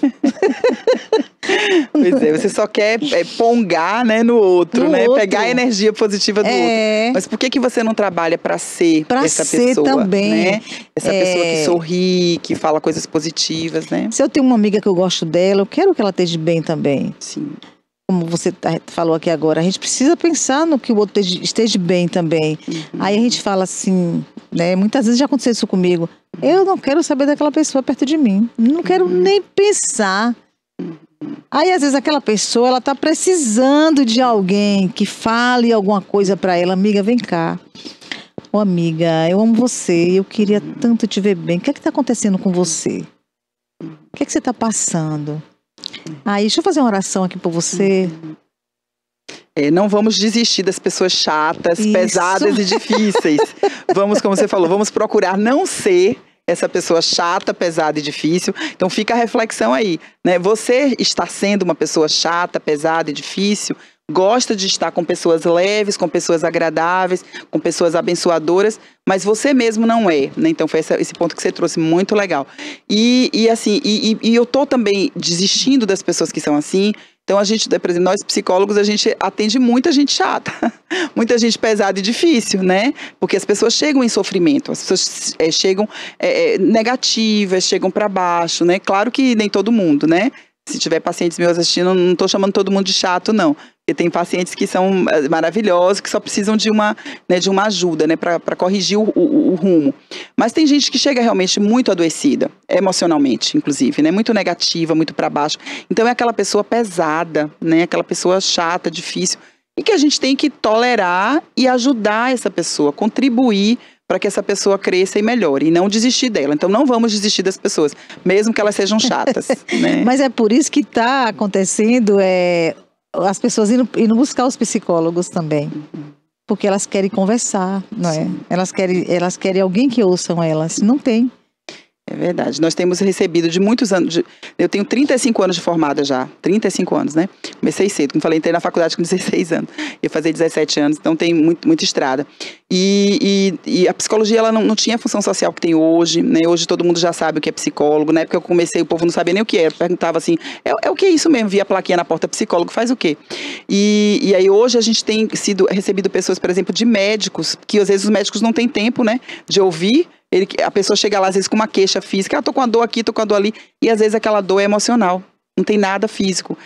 Pois é, você só quer pongar, né, no outro, né? Pegar a energia positiva do outro. Mas por que você não trabalha para ser essa pessoa? Também. Né? Essa pessoa que sorri, que fala coisas positivas, né? Se eu tenho uma amiga que eu gosto dela, eu quero que ela esteja bem também. Sim. Como você falou aqui agora, a gente precisa pensar no que o outro esteja bem também. Aí a gente fala assim, né? Muitas vezes já aconteceu isso comigo. Eu não quero saber daquela pessoa perto de mim. Não quero nem pensar. Aí às vezes aquela pessoa, ela tá precisando de alguém que fale alguma coisa para ela. Amiga, vem cá. Amiga, eu amo você. Eu queria tanto te ver bem. O que tá acontecendo com você? O que você tá passando? Deixa eu fazer uma oração aqui por você. Não vamos desistir das pessoas chatas, pesadas e difíceis. Vamos, como você falou, vamos procurar não ser essa pessoa chata, pesada e difícil. Então fica a reflexão aí, né? Você está sendo uma pessoa chata, pesada e difícil? Gosta de estar com pessoas leves, com pessoas agradáveis, com pessoas abençoadoras, mas você mesmo não é, né? Então foi esse ponto que você trouxe, muito legal. E eu tô também desistindo das pessoas que são assim. Então a gente, por exemplo, nós psicólogos, a gente atende muita gente chata, muita gente pesada e difícil, né? Porque as pessoas chegam em sofrimento, as pessoas chegam negativas, chegam para baixo, né? Claro que nem todo mundo, né? Se tiver pacientes meus assistindo, não estou chamando todo mundo de chato, não. Porque tem pacientes que são maravilhosos, que só precisam de uma ajuda, né, para corrigir o rumo. Mas tem gente que chega realmente muito adoecida, emocionalmente, inclusive, né, muito negativa, muito para baixo. Então é aquela pessoa pesada, né, aquela pessoa chata, difícil, e que a gente tem que tolerar e ajudar essa pessoa, contribuir para que essa pessoa cresça e melhore, e não desistir dela. Então, não vamos desistir das pessoas, mesmo que elas sejam chatas. Né? Mas é por isso que está acontecendo as pessoas indo buscar os psicólogos também. Porque elas querem conversar, não é? Elas querem alguém que ouçam elas. Não tem. É verdade. Nós temos recebido de muitos anos. Eu tenho 35 anos de formada já. 35 anos, né? Comecei cedo. Como falei, entrei na faculdade com 16 anos. Ia fazer 17 anos, então tem muita estrada. E a psicologia, ela não tinha a função social que tem hoje, né? Hoje todo mundo já sabe o que é psicólogo. Na época que eu comecei, o povo não sabia nem o que era. Perguntava assim, é o que é isso mesmo? Via a plaquinha na porta, psicólogo faz o quê? E aí hoje a gente tem recebido pessoas, por exemplo, de médicos, que às vezes os médicos não têm tempo, né? De ouvir. A pessoa chega lá, às vezes, com uma queixa física. Tô com a dor aqui, tô com a dor ali. E, às vezes, aquela dor é emocional. Não tem nada físico.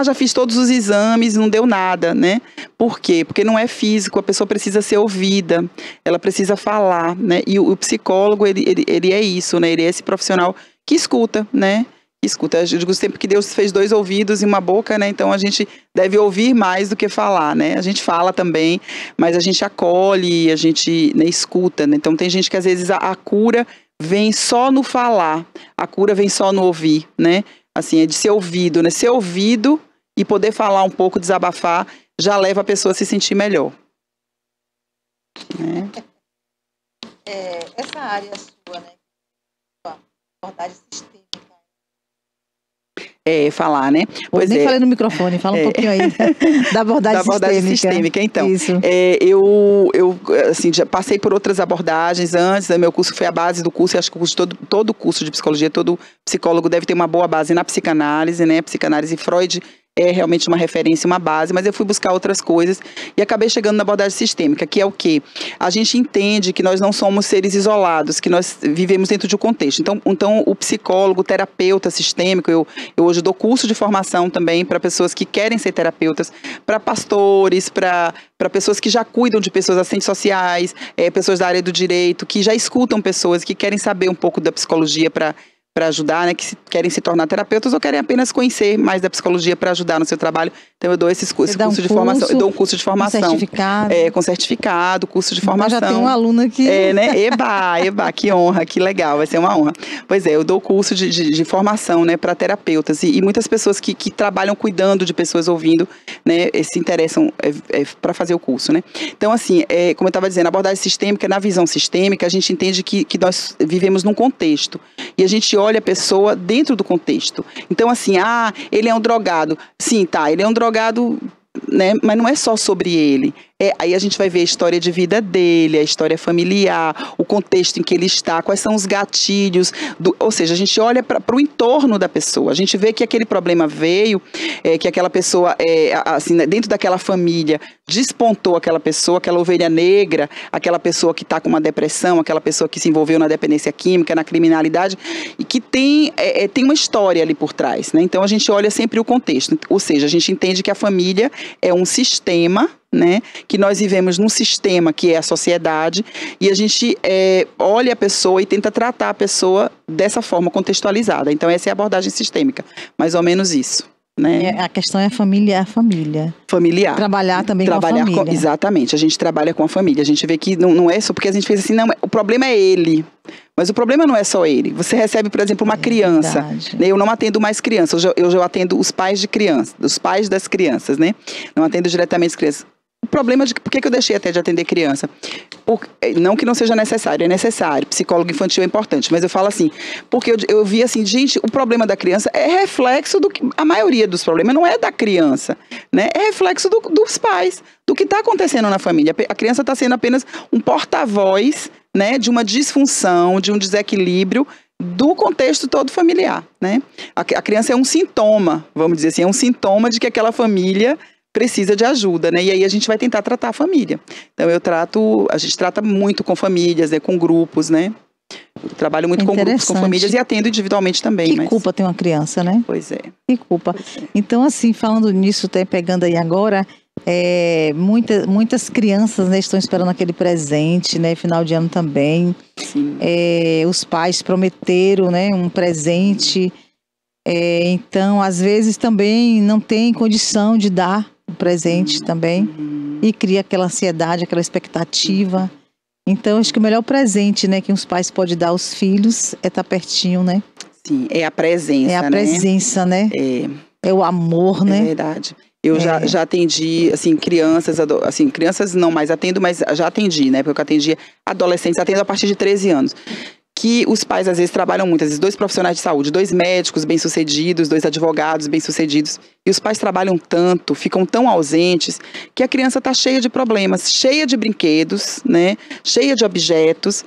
Já fiz todos os exames, não deu nada, né? Por quê? Porque não é físico. A pessoa precisa ser ouvida. Ela precisa falar, né? E o psicólogo, ele é isso, né? Ele é esse profissional que escuta, né? Escuta, eu digo sempre que Deus fez 2 ouvidos e uma boca, né? Então a gente deve ouvir mais do que falar, né? A gente fala também, mas a gente acolhe, a gente, né, escuta, né? Então tem gente que às vezes a cura vem só no falar, a cura vem só no ouvir, né? Assim, é de ser ouvido, né? Ser ouvido e poder falar um pouco, desabafar, já leva a pessoa a se sentir melhor. Né? Essa área sua, né? Abordagem sistêmica. Falar, né? Pois nem falei no microfone, fala um pouquinho aí da abordagem sistêmica. Então, isso. Eu assim, já passei por outras abordagens antes, né? Meu curso foi a base do curso, e acho que todo curso de psicologia, todo psicólogo deve ter uma boa base na psicanálise, né? Psicanálise Freud é realmente uma referência, uma base, mas eu fui buscar outras coisas e acabei chegando na abordagem sistêmica, que é o quê? A gente entende que nós não somos seres isolados, que nós vivemos dentro de um contexto. Então o psicólogo, o terapeuta sistêmico, eu hoje dou curso de formação também para pessoas que querem ser terapeutas, para pastores, para pessoas que já cuidam de pessoas, assistentes sociais, pessoas da área do direito, que já escutam pessoas, que querem saber um pouco da psicologia para ajudar, né, que querem se tornar terapeutas ou querem apenas conhecer mais da psicologia para ajudar no seu trabalho. Então eu dou esse curso de formação, eu dou um curso de formação. Certificado. Com certificado, curso de formação. Mas já tem um aluno aqui. Né? Eba, que honra, que legal, vai ser uma honra. Pois eu dou curso de formação, né, para terapeutas e muitas pessoas que trabalham cuidando de pessoas ouvindo, né, se interessam para fazer o curso, né. Então assim, como eu estava dizendo, a abordagem sistêmica, na visão sistêmica, a gente entende que nós vivemos num contexto e a gente olha a pessoa dentro do contexto. Então assim, ele é um drogado. Sim, tá, ele é um drogado, né, mas não é só sobre ele. Aí a gente vai ver a história de vida dele, a história familiar, o contexto em que ele está, quais são os gatilhos, ou seja, a gente olha para o entorno da pessoa, a gente vê que aquele problema veio, que aquela pessoa, assim, dentro daquela família, despontou aquela pessoa, aquela ovelha negra, aquela pessoa que está com uma depressão, aquela pessoa que se envolveu na dependência química, na criminalidade, e que tem uma história ali por trás, né? Então a gente olha sempre o contexto, ou seja, a gente entende que a família é um sistema, né, que nós vivemos num sistema que é a sociedade e a gente olha a pessoa e tenta tratar a pessoa dessa forma contextualizada. Então essa é a abordagem sistêmica, mais ou menos isso. Né? A questão é a família. Familiar. Trabalhar também com a família. Exatamente, a gente trabalha com a família. A gente vê que não é só porque a gente fez assim, não, o problema é ele. Mas o problema não é só ele. Você recebe, por exemplo, uma criança. Né? Eu não atendo mais crianças, eu já atendo os pais de crianças, os pais das crianças, né? Não atendo diretamente as crianças. O problema de por que eu deixei até de atender criança? Não que não seja necessário, é necessário. Psicólogo infantil é importante, mas eu falo assim, porque eu vi assim, gente, o problema da criança é reflexo do que a maioria dos problemas não é da criança, né? É reflexo dos pais, do que está acontecendo na família. A criança está sendo apenas um porta-voz, né, de uma disfunção, de um desequilíbrio do contexto todo familiar, né? A criança é um sintoma, vamos dizer assim, é um sintoma de que aquela família precisa de ajuda, né? E aí a gente vai tentar tratar a família. Então a gente trata muito com famílias, né? Com grupos, né? Eu trabalho muito com grupos, com famílias e atendo individualmente também. Que culpa tem uma criança, né? Pois é. Que culpa. Então assim, falando nisso, até pegando aí agora, muitas crianças, né, estão esperando aquele presente, né? Final de ano também. Sim. Os pais prometeram, né, um presente. Então, às vezes também não tem condição de dar o presente também e cria aquela ansiedade, aquela expectativa. Então, acho que o melhor presente, né, que os pais podem dar aos filhos é estar pertinho, né? Sim, é a presença, É a presença, né? É o amor, né? É verdade. Eu já atendi, assim, crianças não mais atendo, mas já atendi, né? Porque eu atendi adolescentes, atendo a partir de 13 anos. Que os pais, às vezes, trabalham muito, às vezes, 2 profissionais de saúde, 2 médicos bem-sucedidos, 2 advogados bem-sucedidos, e os pais trabalham tanto, ficam tão ausentes, que a criança está cheia de problemas, cheia de brinquedos, né, cheia de objetos,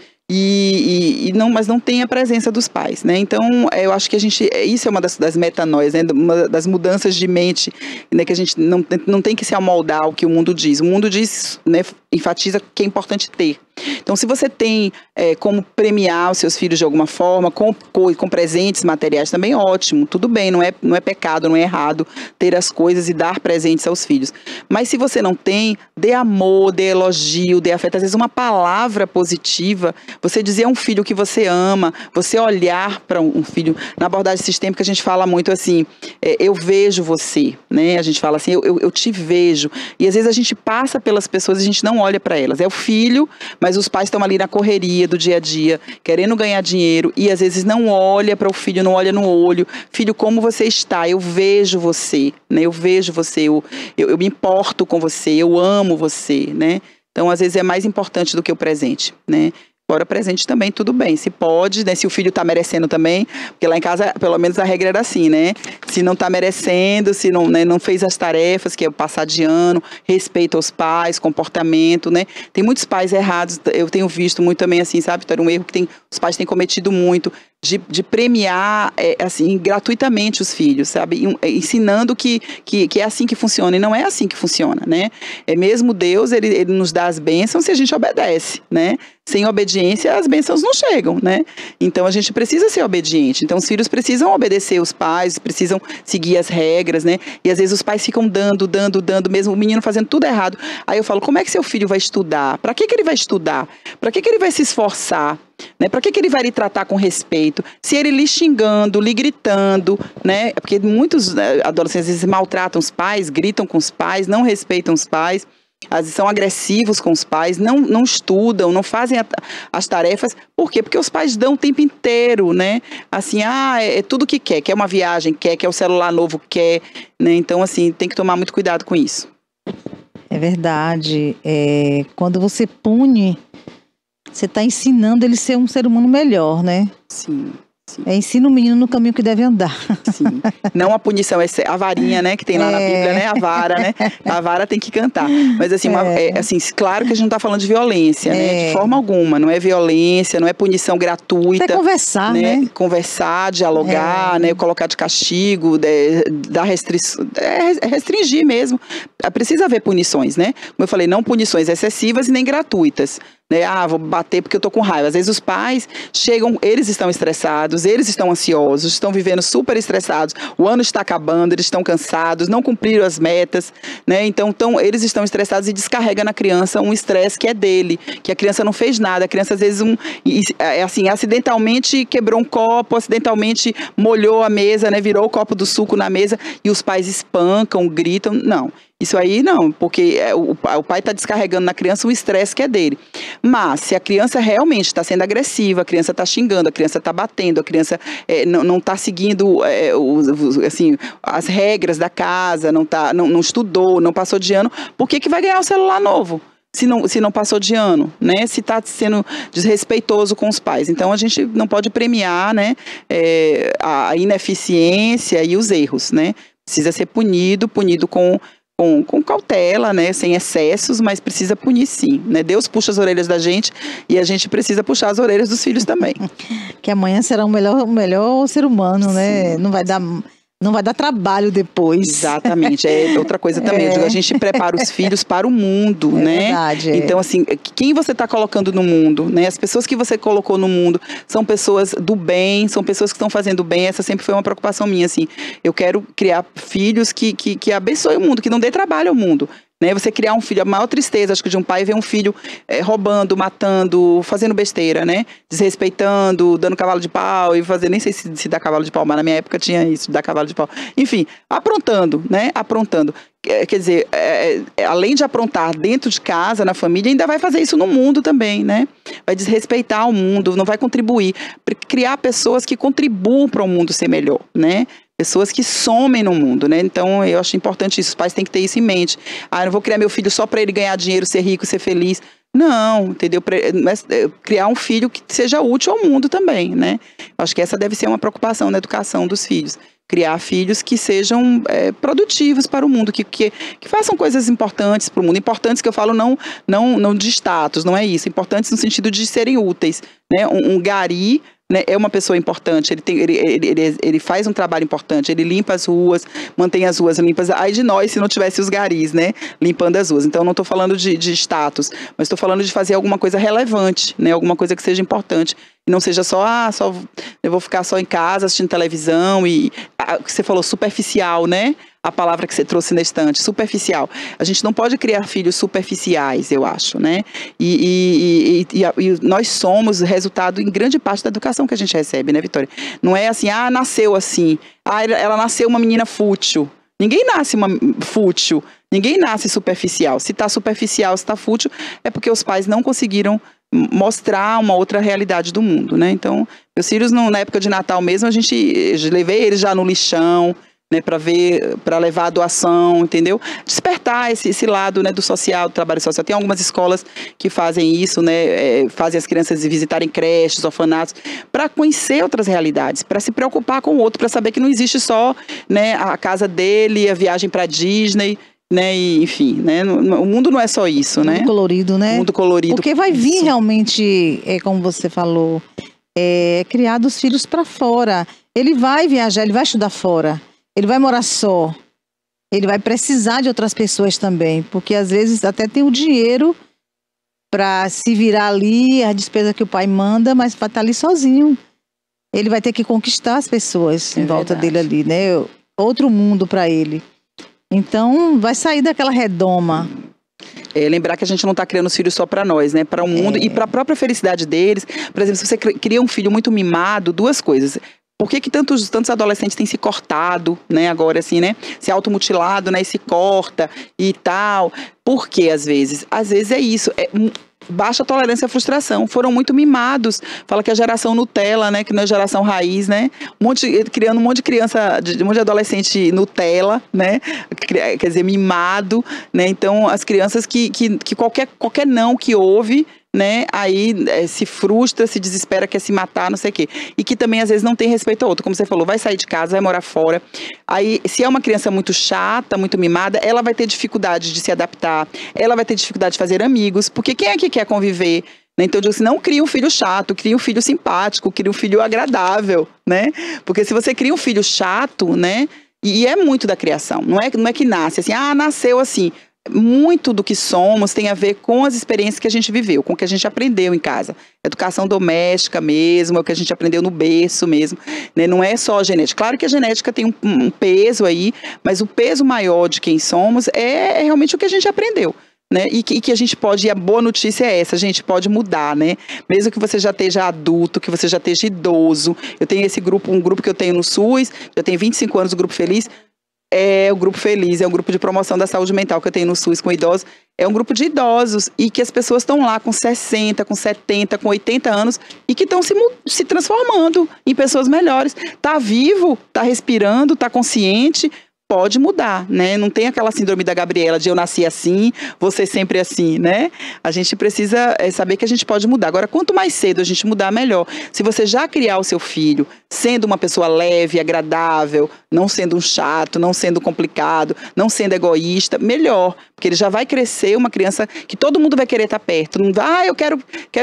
mas não tem a presença dos pais, né? Então, eu acho que isso é uma das metanoias, né? Uma das mudanças de mente, né? Que a gente não tem que se amoldar ao que o mundo diz. O mundo diz, né? Enfatiza que é importante ter. Então, se você tem como premiar os seus filhos de alguma forma, com presentes materiais também, ótimo, tudo bem, não é pecado, não é errado ter as coisas e dar presentes aos filhos. Mas se você não tem, dê amor, dê elogio, dê afeto, às vezes uma palavra positiva, você dizer a um filho que você ama, você olhar para um filho. Na abordagem sistêmica a gente fala muito assim, eu vejo você, né? A gente fala assim, eu te vejo. E às vezes a gente passa pelas pessoas e a gente não olha para elas. É o filho, mas os pais estão ali na correria do dia a dia, querendo ganhar dinheiro e às vezes não olha para o filho, não olha no olho. Filho, como você está? Eu vejo você, né? Eu vejo você, eu me importo com você, eu amo você, né? Então, às vezes é mais importante do que o presente, né? Fora presente também, tudo bem. Se pode, né? Se o filho está merecendo também, porque lá em casa, pelo menos a regra era assim, né? Se não está merecendo, se não, né, não fez as tarefas, que é passar de ano, respeito aos pais, comportamento, né? Tem muitos pais errados, eu tenho visto muito também assim, sabe? Um erro que os pais têm cometido muito, de premiar, assim, gratuitamente os filhos, sabe? Ensinando que é assim que funciona, e não é assim que funciona, né? É mesmo Deus, ele nos dá as bênçãos se a gente obedece, né? Sem obediência, as bênçãos não chegam, né? Então, a gente precisa ser obediente. Então, os filhos precisam obedecer os pais, precisam seguir as regras, né? E, às vezes, os pais ficam dando, mesmo o menino fazendo tudo errado. Aí eu falo, como é que seu filho vai estudar? Para que ele vai estudar? Para que ele vai se esforçar? Né? Para que ele vai lhe tratar com respeito? Se ele lhe xingando, lhe gritando, né? Porque muitos adolescentes às vezes maltratam os pais, gritam com os pais, não respeitam os pais, às vezes são agressivos com os pais, não estudam, não fazem as tarefas. Por quê? Porque os pais dão o tempo inteiro, né? Assim, é tudo que quer uma viagem, quer o celular novo, né? Então, assim, tem que tomar muito cuidado com isso. É verdade. Quando você pune, você está ensinando ele a ser um ser humano melhor, né? Sim. Ensina o menino no caminho que deve andar. Sim. Não a punição, a varinha, né? Que tem lá na Bíblia, né? A vara, né? A vara tem que cantar. Mas assim, assim, claro que a gente não está falando de violência, né? De forma alguma. Não é violência, não é punição gratuita. É conversar, né? Conversar, dialogar, né? Colocar de castigo, dar restrição. Restringir mesmo. Precisa haver punições, né? Como eu falei, não punições excessivas e nem gratuitas. Né? Vou bater porque eu tô com raiva. Às vezes os pais chegam, eles estão estressados, eles estão ansiosos, estão vivendo super estressados, o ano está acabando, eles estão cansados, não cumpriram as metas, né? Então eles estão estressados e descarregam na criança um estresse que é dele, que a criança não fez nada, a criança às vezes assim, acidentalmente quebrou um copo, acidentalmente molhou a mesa, né? Virou o copo do suco na mesa e os pais espancam, gritam, não. Isso aí não, porque o pai está descarregando na criança um estresse que é dele. Mas se a criança realmente está sendo agressiva, a criança está xingando, a criança está batendo, a criança não está seguindo assim, as regras da casa, não estudou, não passou de ano, por que vai ganhar o celular novo? Se não passou de ano, né? Se está sendo desrespeitoso com os pais. Então, a gente não pode premiar, né, a ineficiência e os erros, né? Precisa ser punido com cautela, né, sem excessos, mas precisa punir sim, né? Deus puxa as orelhas da gente e a gente precisa puxar as orelhas dos filhos também. Que amanhã será o melhor ser humano, né? Sim. Não vai dar trabalho depois. Exatamente. Outra coisa também. Eu digo, a gente prepara os filhos para o mundo, né? Verdade. Então, assim, quem você está colocando no mundo, né? As pessoas que você colocou no mundo são pessoas do bem, são pessoas que estão fazendo bem. Essa sempre foi uma preocupação minha, assim. Eu quero criar filhos que abençoem o mundo, que não dê trabalho ao mundo. Né? Você criar um filho, a maior tristeza, acho que de um pai ver um filho roubando, matando, fazendo besteira, né? Desrespeitando, dando cavalo de pau e fazer, nem sei se dá cavalo de pau, mas na minha época tinha isso, dar cavalo de pau. Enfim, aprontando, né? Aprontando. Quer dizer, além de aprontar dentro de casa, na família, ainda vai fazer isso no mundo também, né? Vai desrespeitar o mundo, não vai contribuir. Criar pessoas que contribuam para o mundo ser melhor, né? Pessoas que somem no mundo, né? Então, eu acho importante isso. Os pais têm que ter isso em mente. Eu não vou criar meu filho só para ele ganhar dinheiro, ser rico, ser feliz. Não, entendeu? Mas criar um filho que seja útil ao mundo também, né? Acho que essa deve ser uma preocupação na educação dos filhos. Criar filhos que sejam produtivos para o mundo, que façam coisas importantes para o mundo. Importantes que eu falo não de status, não é isso. Importantes no sentido de serem úteis, né? Um gari, né, é uma pessoa importante, ele faz um trabalho importante, ele limpa as ruas, mantém as ruas limpas. Ai de nós se não tivesse os garis, né, limpando as ruas. Então, não estou falando de status, mas estou falando de fazer alguma coisa relevante, né, alguma coisa que seja importante. E não seja só eu vou ficar só em casa assistindo televisão e que você falou superficial, né? A palavra que você trouxe na estante, superficial. A gente não pode criar filhos superficiais, eu acho, né? E nós somos resultado em grande parte da educação que a gente recebe, né, Vitória? Não é assim, nasceu assim, ela nasceu uma menina fútil. Ninguém nasce fútil, ninguém nasce superficial. Se está superficial, se está fútil, é porque os pais não conseguiram mostrar uma outra realidade do mundo, né? Então, meus filhos, na época de Natal mesmo, levei eles já no lixão, né, para levar a doação, entendeu? Despertar esse lado, né, do social, do trabalho social. Tem algumas escolas que fazem isso, né, fazem as crianças visitarem creches, orfanatos, para conhecer outras realidades, para se preocupar com o outro, para saber que não existe só, né, a casa dele, a viagem para Disney, né, e, enfim, né, o mundo não é só isso, né? Mundo colorido, né? Mundo colorido. Porque vai vir realmente, como você falou, criar dos filhos para fora. Ele vai viajar, ele vai estudar fora. Ele vai morar só. Ele vai precisar de outras pessoas também. Porque às vezes até tem o dinheiro para se virar ali, a despesa que o pai manda, mas vai estar ali sozinho. Ele vai ter que conquistar as pessoas em volta dele ali, né? Outro mundo para ele. Então, vai sair daquela redoma. Lembrar que a gente não está criando os filhos só para nós, né? Para o mundo e para a própria felicidade deles. Por exemplo, se você cria um filho muito mimado, duas coisas. Por que tantos adolescentes têm se cortado, né, agora assim, né, se automutilado, né, e se corta e tal? Por que às vezes? Às vezes é isso, baixa tolerância à frustração, foram muito mimados. Fala que a geração Nutella, né, que não é geração raiz, né, criando um monte de criança, um monte de adolescente Nutella, né, quer dizer, mimado, né, então as crianças que qualquer não que ouve, né, aí se frustra, se desespera, quer se matar, não sei o quê. E que também às vezes não tem respeito ao outro, como você falou, vai sair de casa, vai morar fora. Aí, se é uma criança muito chata, muito mimada, ela vai ter dificuldade de se adaptar, ela vai ter dificuldade de fazer amigos, porque quem é que quer conviver? Então, eu digo assim, não cria um filho chato, cria um filho simpático, cria um filho agradável, né? Porque se você cria um filho chato, né, e é muito da criação, não é que nasce assim, nasceu assim. Muito do que somos tem a ver com as experiências que a gente viveu, com o que a gente aprendeu em casa. Educação doméstica mesmo, é o que a gente aprendeu no berço mesmo, né? Não é só a genética. Claro que a genética tem um peso aí, mas o peso maior de quem somos é realmente o que a gente aprendeu. Né? E que a gente pode, e a boa notícia é essa, a gente pode mudar, né? Mesmo que você já esteja adulto, que você já esteja idoso. Eu tenho um grupo que eu tenho no SUS, já tenho 25 anos do Grupo Feliz. O Grupo Feliz, é um grupo de promoção da saúde mental que eu tenho no SUS com idosos. É um grupo de idosos e que as pessoas estão lá com 60, com 70, com 80 anos e que estão se transformando em pessoas melhores. Tá vivo, tá respirando, tá consciente, pode mudar, né? Não tem aquela síndrome da Gabriela de eu nasci assim, você sempre assim, né? A gente precisa saber que a gente pode mudar. Agora, quanto mais cedo a gente mudar, melhor. Se você já criar o seu filho sendo uma pessoa leve, agradável, não sendo um chato, não sendo complicado, não sendo egoísta, melhor. Porque ele já vai crescer uma criança que todo mundo vai querer estar perto. Não vai, eu quero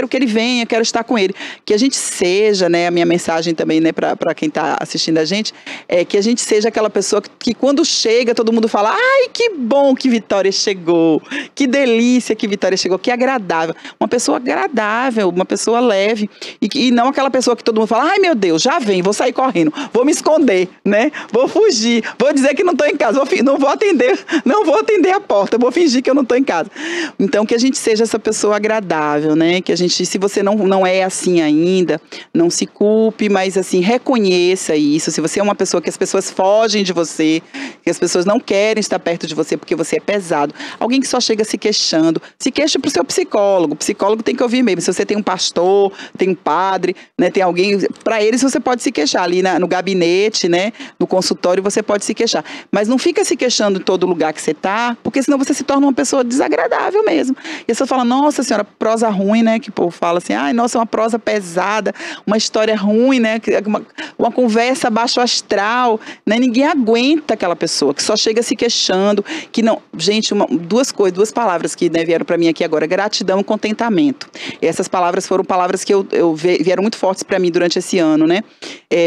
que ele venha, quero estar com ele. Que a gente seja, né? A minha mensagem também, né, para quem está assistindo a gente, é que a gente seja aquela pessoa que quando chega, todo mundo fala, ai, que bom que Vitória chegou, que delícia que Vitória chegou, que agradável. Uma pessoa agradável, uma pessoa leve, e não aquela pessoa que todo mundo fala, ai meu Deus, já vem, vou sair correndo, vou me esconder, né? Vou fugir, vou dizer que não estou em casa, não vou atender a porta, vou fingir que eu não estou em casa. Então, que a gente seja essa pessoa agradável, né? Que a gente, se você não é assim ainda, não se culpe, mas assim, reconheça isso. Se você é uma pessoa que as pessoas fogem de você, que as pessoas não querem estar perto de você porque você é pesado, alguém que só chega se queixando, se queixa para o seu psicólogo. O psicólogo tem que ouvir mesmo. Se você tem um pastor, tem um padre, né, tem alguém, para eles você pode se queixar ali no gabinete, né, no consultório você pode se queixar. Mas não fica se queixando em todo lugar que você está, porque senão você se torna uma pessoa desagradável mesmo. E você fala, nossa senhora, prosa ruim, né, que o povo fala assim, ai, nossa, uma prosa pesada, uma história ruim, né, uma conversa baixo astral, né, ninguém aguenta aquela pessoa que só chega se queixando, que não... Gente, duas palavras que, né, vieram para mim aqui agora, gratidão e contentamento. E essas palavras foram palavras que vieram muito fortes para mim durante esse ano, né?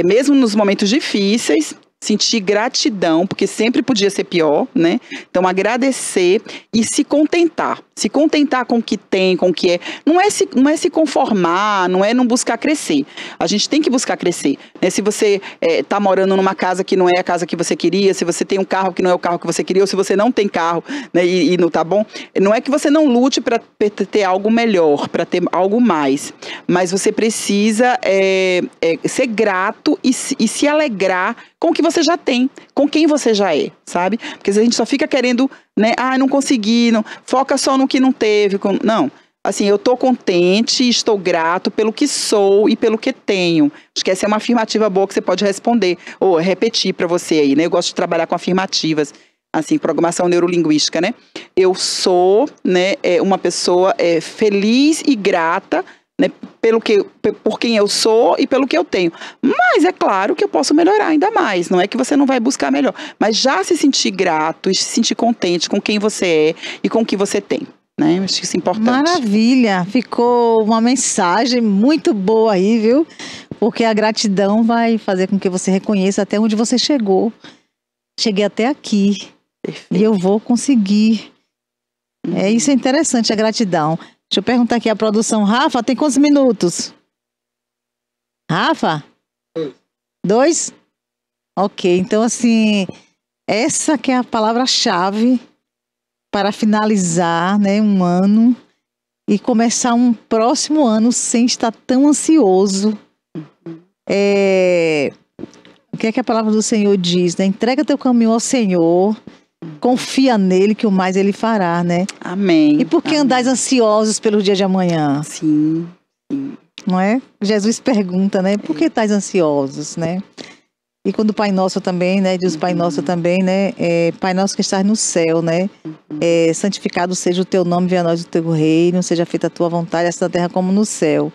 Mesmo nos momentos difíceis, sentir gratidão, porque sempre podia ser pior, né? Então, agradecer e se contentar. Se contentar com o que tem, com o que é. Não é se conformar, não é não buscar crescer. A gente tem que buscar crescer, né? Se você está morando numa casa que não é a casa que você queria, se você tem um carro que não é o carro que você queria, ou se você não tem carro, né, e não tá bom, não é que você não lute para ter algo melhor, para ter algo mais, mas você precisa ser grato e se alegrar com o que você já tem, com quem você já é, sabe? Porque a gente só fica querendo, né? Ah, não consegui, não, foca só no que não teve. Não, assim, eu estou contente e estou grato pelo que sou e pelo que tenho. Acho que essa é uma afirmativa boa que você pode responder, ou repetir para você aí, né? Eu gosto de trabalhar com afirmativas, assim, programação neurolinguística, né? Eu sou, né, uma pessoa feliz e grata, né, por quem eu sou e pelo que eu tenho. Mas é claro que eu posso melhorar ainda mais. Não é que você não vai buscar melhor, mas já se sentir grato e se sentir contente com quem você é e com o que você tem, né? Eu acho isso importante. Maravilha! Ficou uma mensagem muito boa aí, viu? Porque a gratidão vai fazer com que você reconheça até onde você chegou. Cheguei até aqui. Perfeito. E eu vou conseguir. Isso é interessante, a gratidão. Deixa eu perguntar aqui a produção. Rafa, tem quantos minutos? Rafa? 2? Ok, então assim, essa que é a palavra-chave para finalizar, né, um ano e começar um próximo ano sem estar tão ansioso. O que é que a palavra do Senhor diz, né? Entrega teu caminho ao Senhor, confia nele que o mais ele fará, né? Amém. E por que andais ansiosos pelo dia de amanhã? Sim, sim. Não é? Jesus pergunta, né? Por que estáis ansiosos, né? E quando o Pai Nosso também, né? Diz o Pai Nosso também, né? Pai Nosso que estás no céu, né? Santificado seja o teu nome, venha a nós o teu reino, seja feita a tua vontade, assim na terra como no céu.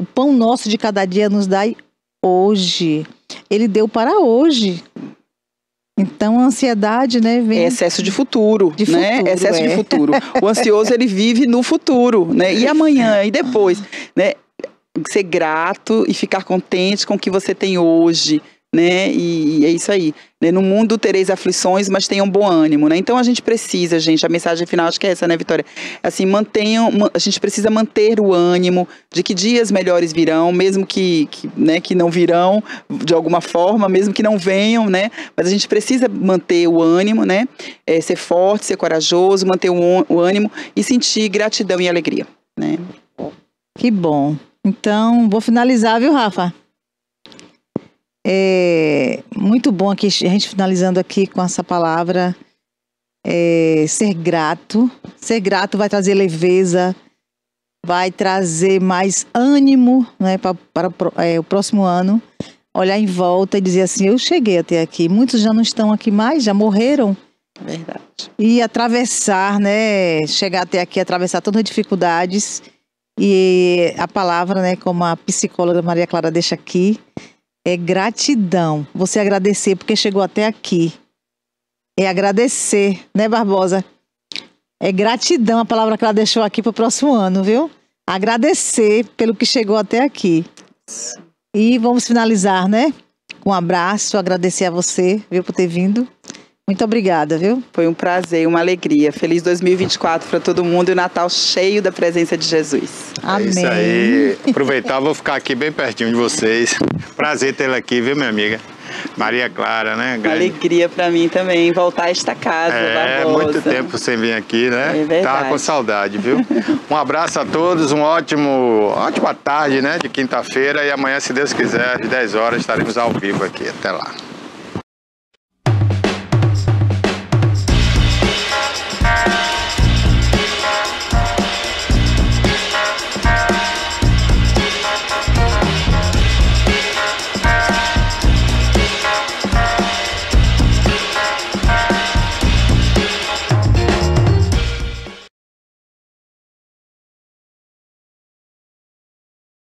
O pão nosso de cada dia nos dai hoje. Ele deu para hoje. Então a ansiedade, né, vem... É excesso de futuro, né? Futuro, excesso de futuro. O ansioso, ele vive no futuro, né? E amanhã, e depois, né? Ser grato e ficar contente com o que você tem hoje, né? E é isso aí. Né? No mundo tereis aflições, mas tenham bom ânimo, né? Então a gente precisa, gente, a mensagem final acho que é essa, né, Vitória? Assim, a gente precisa manter o ânimo de que dias melhores virão, mesmo que não virão de alguma forma, mesmo que não venham, né? Mas a gente precisa manter o ânimo, né? Ser forte, ser corajoso, manter o ânimo e sentir gratidão e alegria, né? Que bom. Então, vou finalizar, viu, Rafa? Muito bom aqui, a gente finalizando aqui com essa palavra, ser grato. Ser grato vai trazer leveza, vai trazer mais ânimo, né, para o próximo ano. Olhar em volta e dizer assim, eu cheguei até aqui. Muitos já não estão aqui mais, já morreram. Verdade. E atravessar, né, chegar até aqui, atravessar todas as dificuldades. E a palavra, né, como a psicóloga Maria Clara deixa aqui, é gratidão. Você agradecer porque chegou até aqui. É agradecer, né, Barbosa? É gratidão a palavra que ela deixou aqui para o próximo ano, viu? Agradecer pelo que chegou até aqui. E vamos finalizar, né? Com um abraço, agradecer a você, viu, por ter vindo. Muito obrigada, viu? Foi um prazer, uma alegria. Feliz 2024 para todo mundo e o Natal cheio da presença de Jesus. Amém. É isso aí. Aproveitar, vou ficar aqui bem pertinho de vocês. Prazer tê-la aqui, viu, minha amiga? Maria Clara, né? Uma alegria para mim também voltar a esta casa, Barbosa. Muito tempo sem vir aqui, né? É verdade. Tava com saudade, viu? Um abraço a todos, ótima tarde, né? De quinta-feira e amanhã, se Deus quiser, às 10 horas, estaremos ao vivo aqui. Até lá.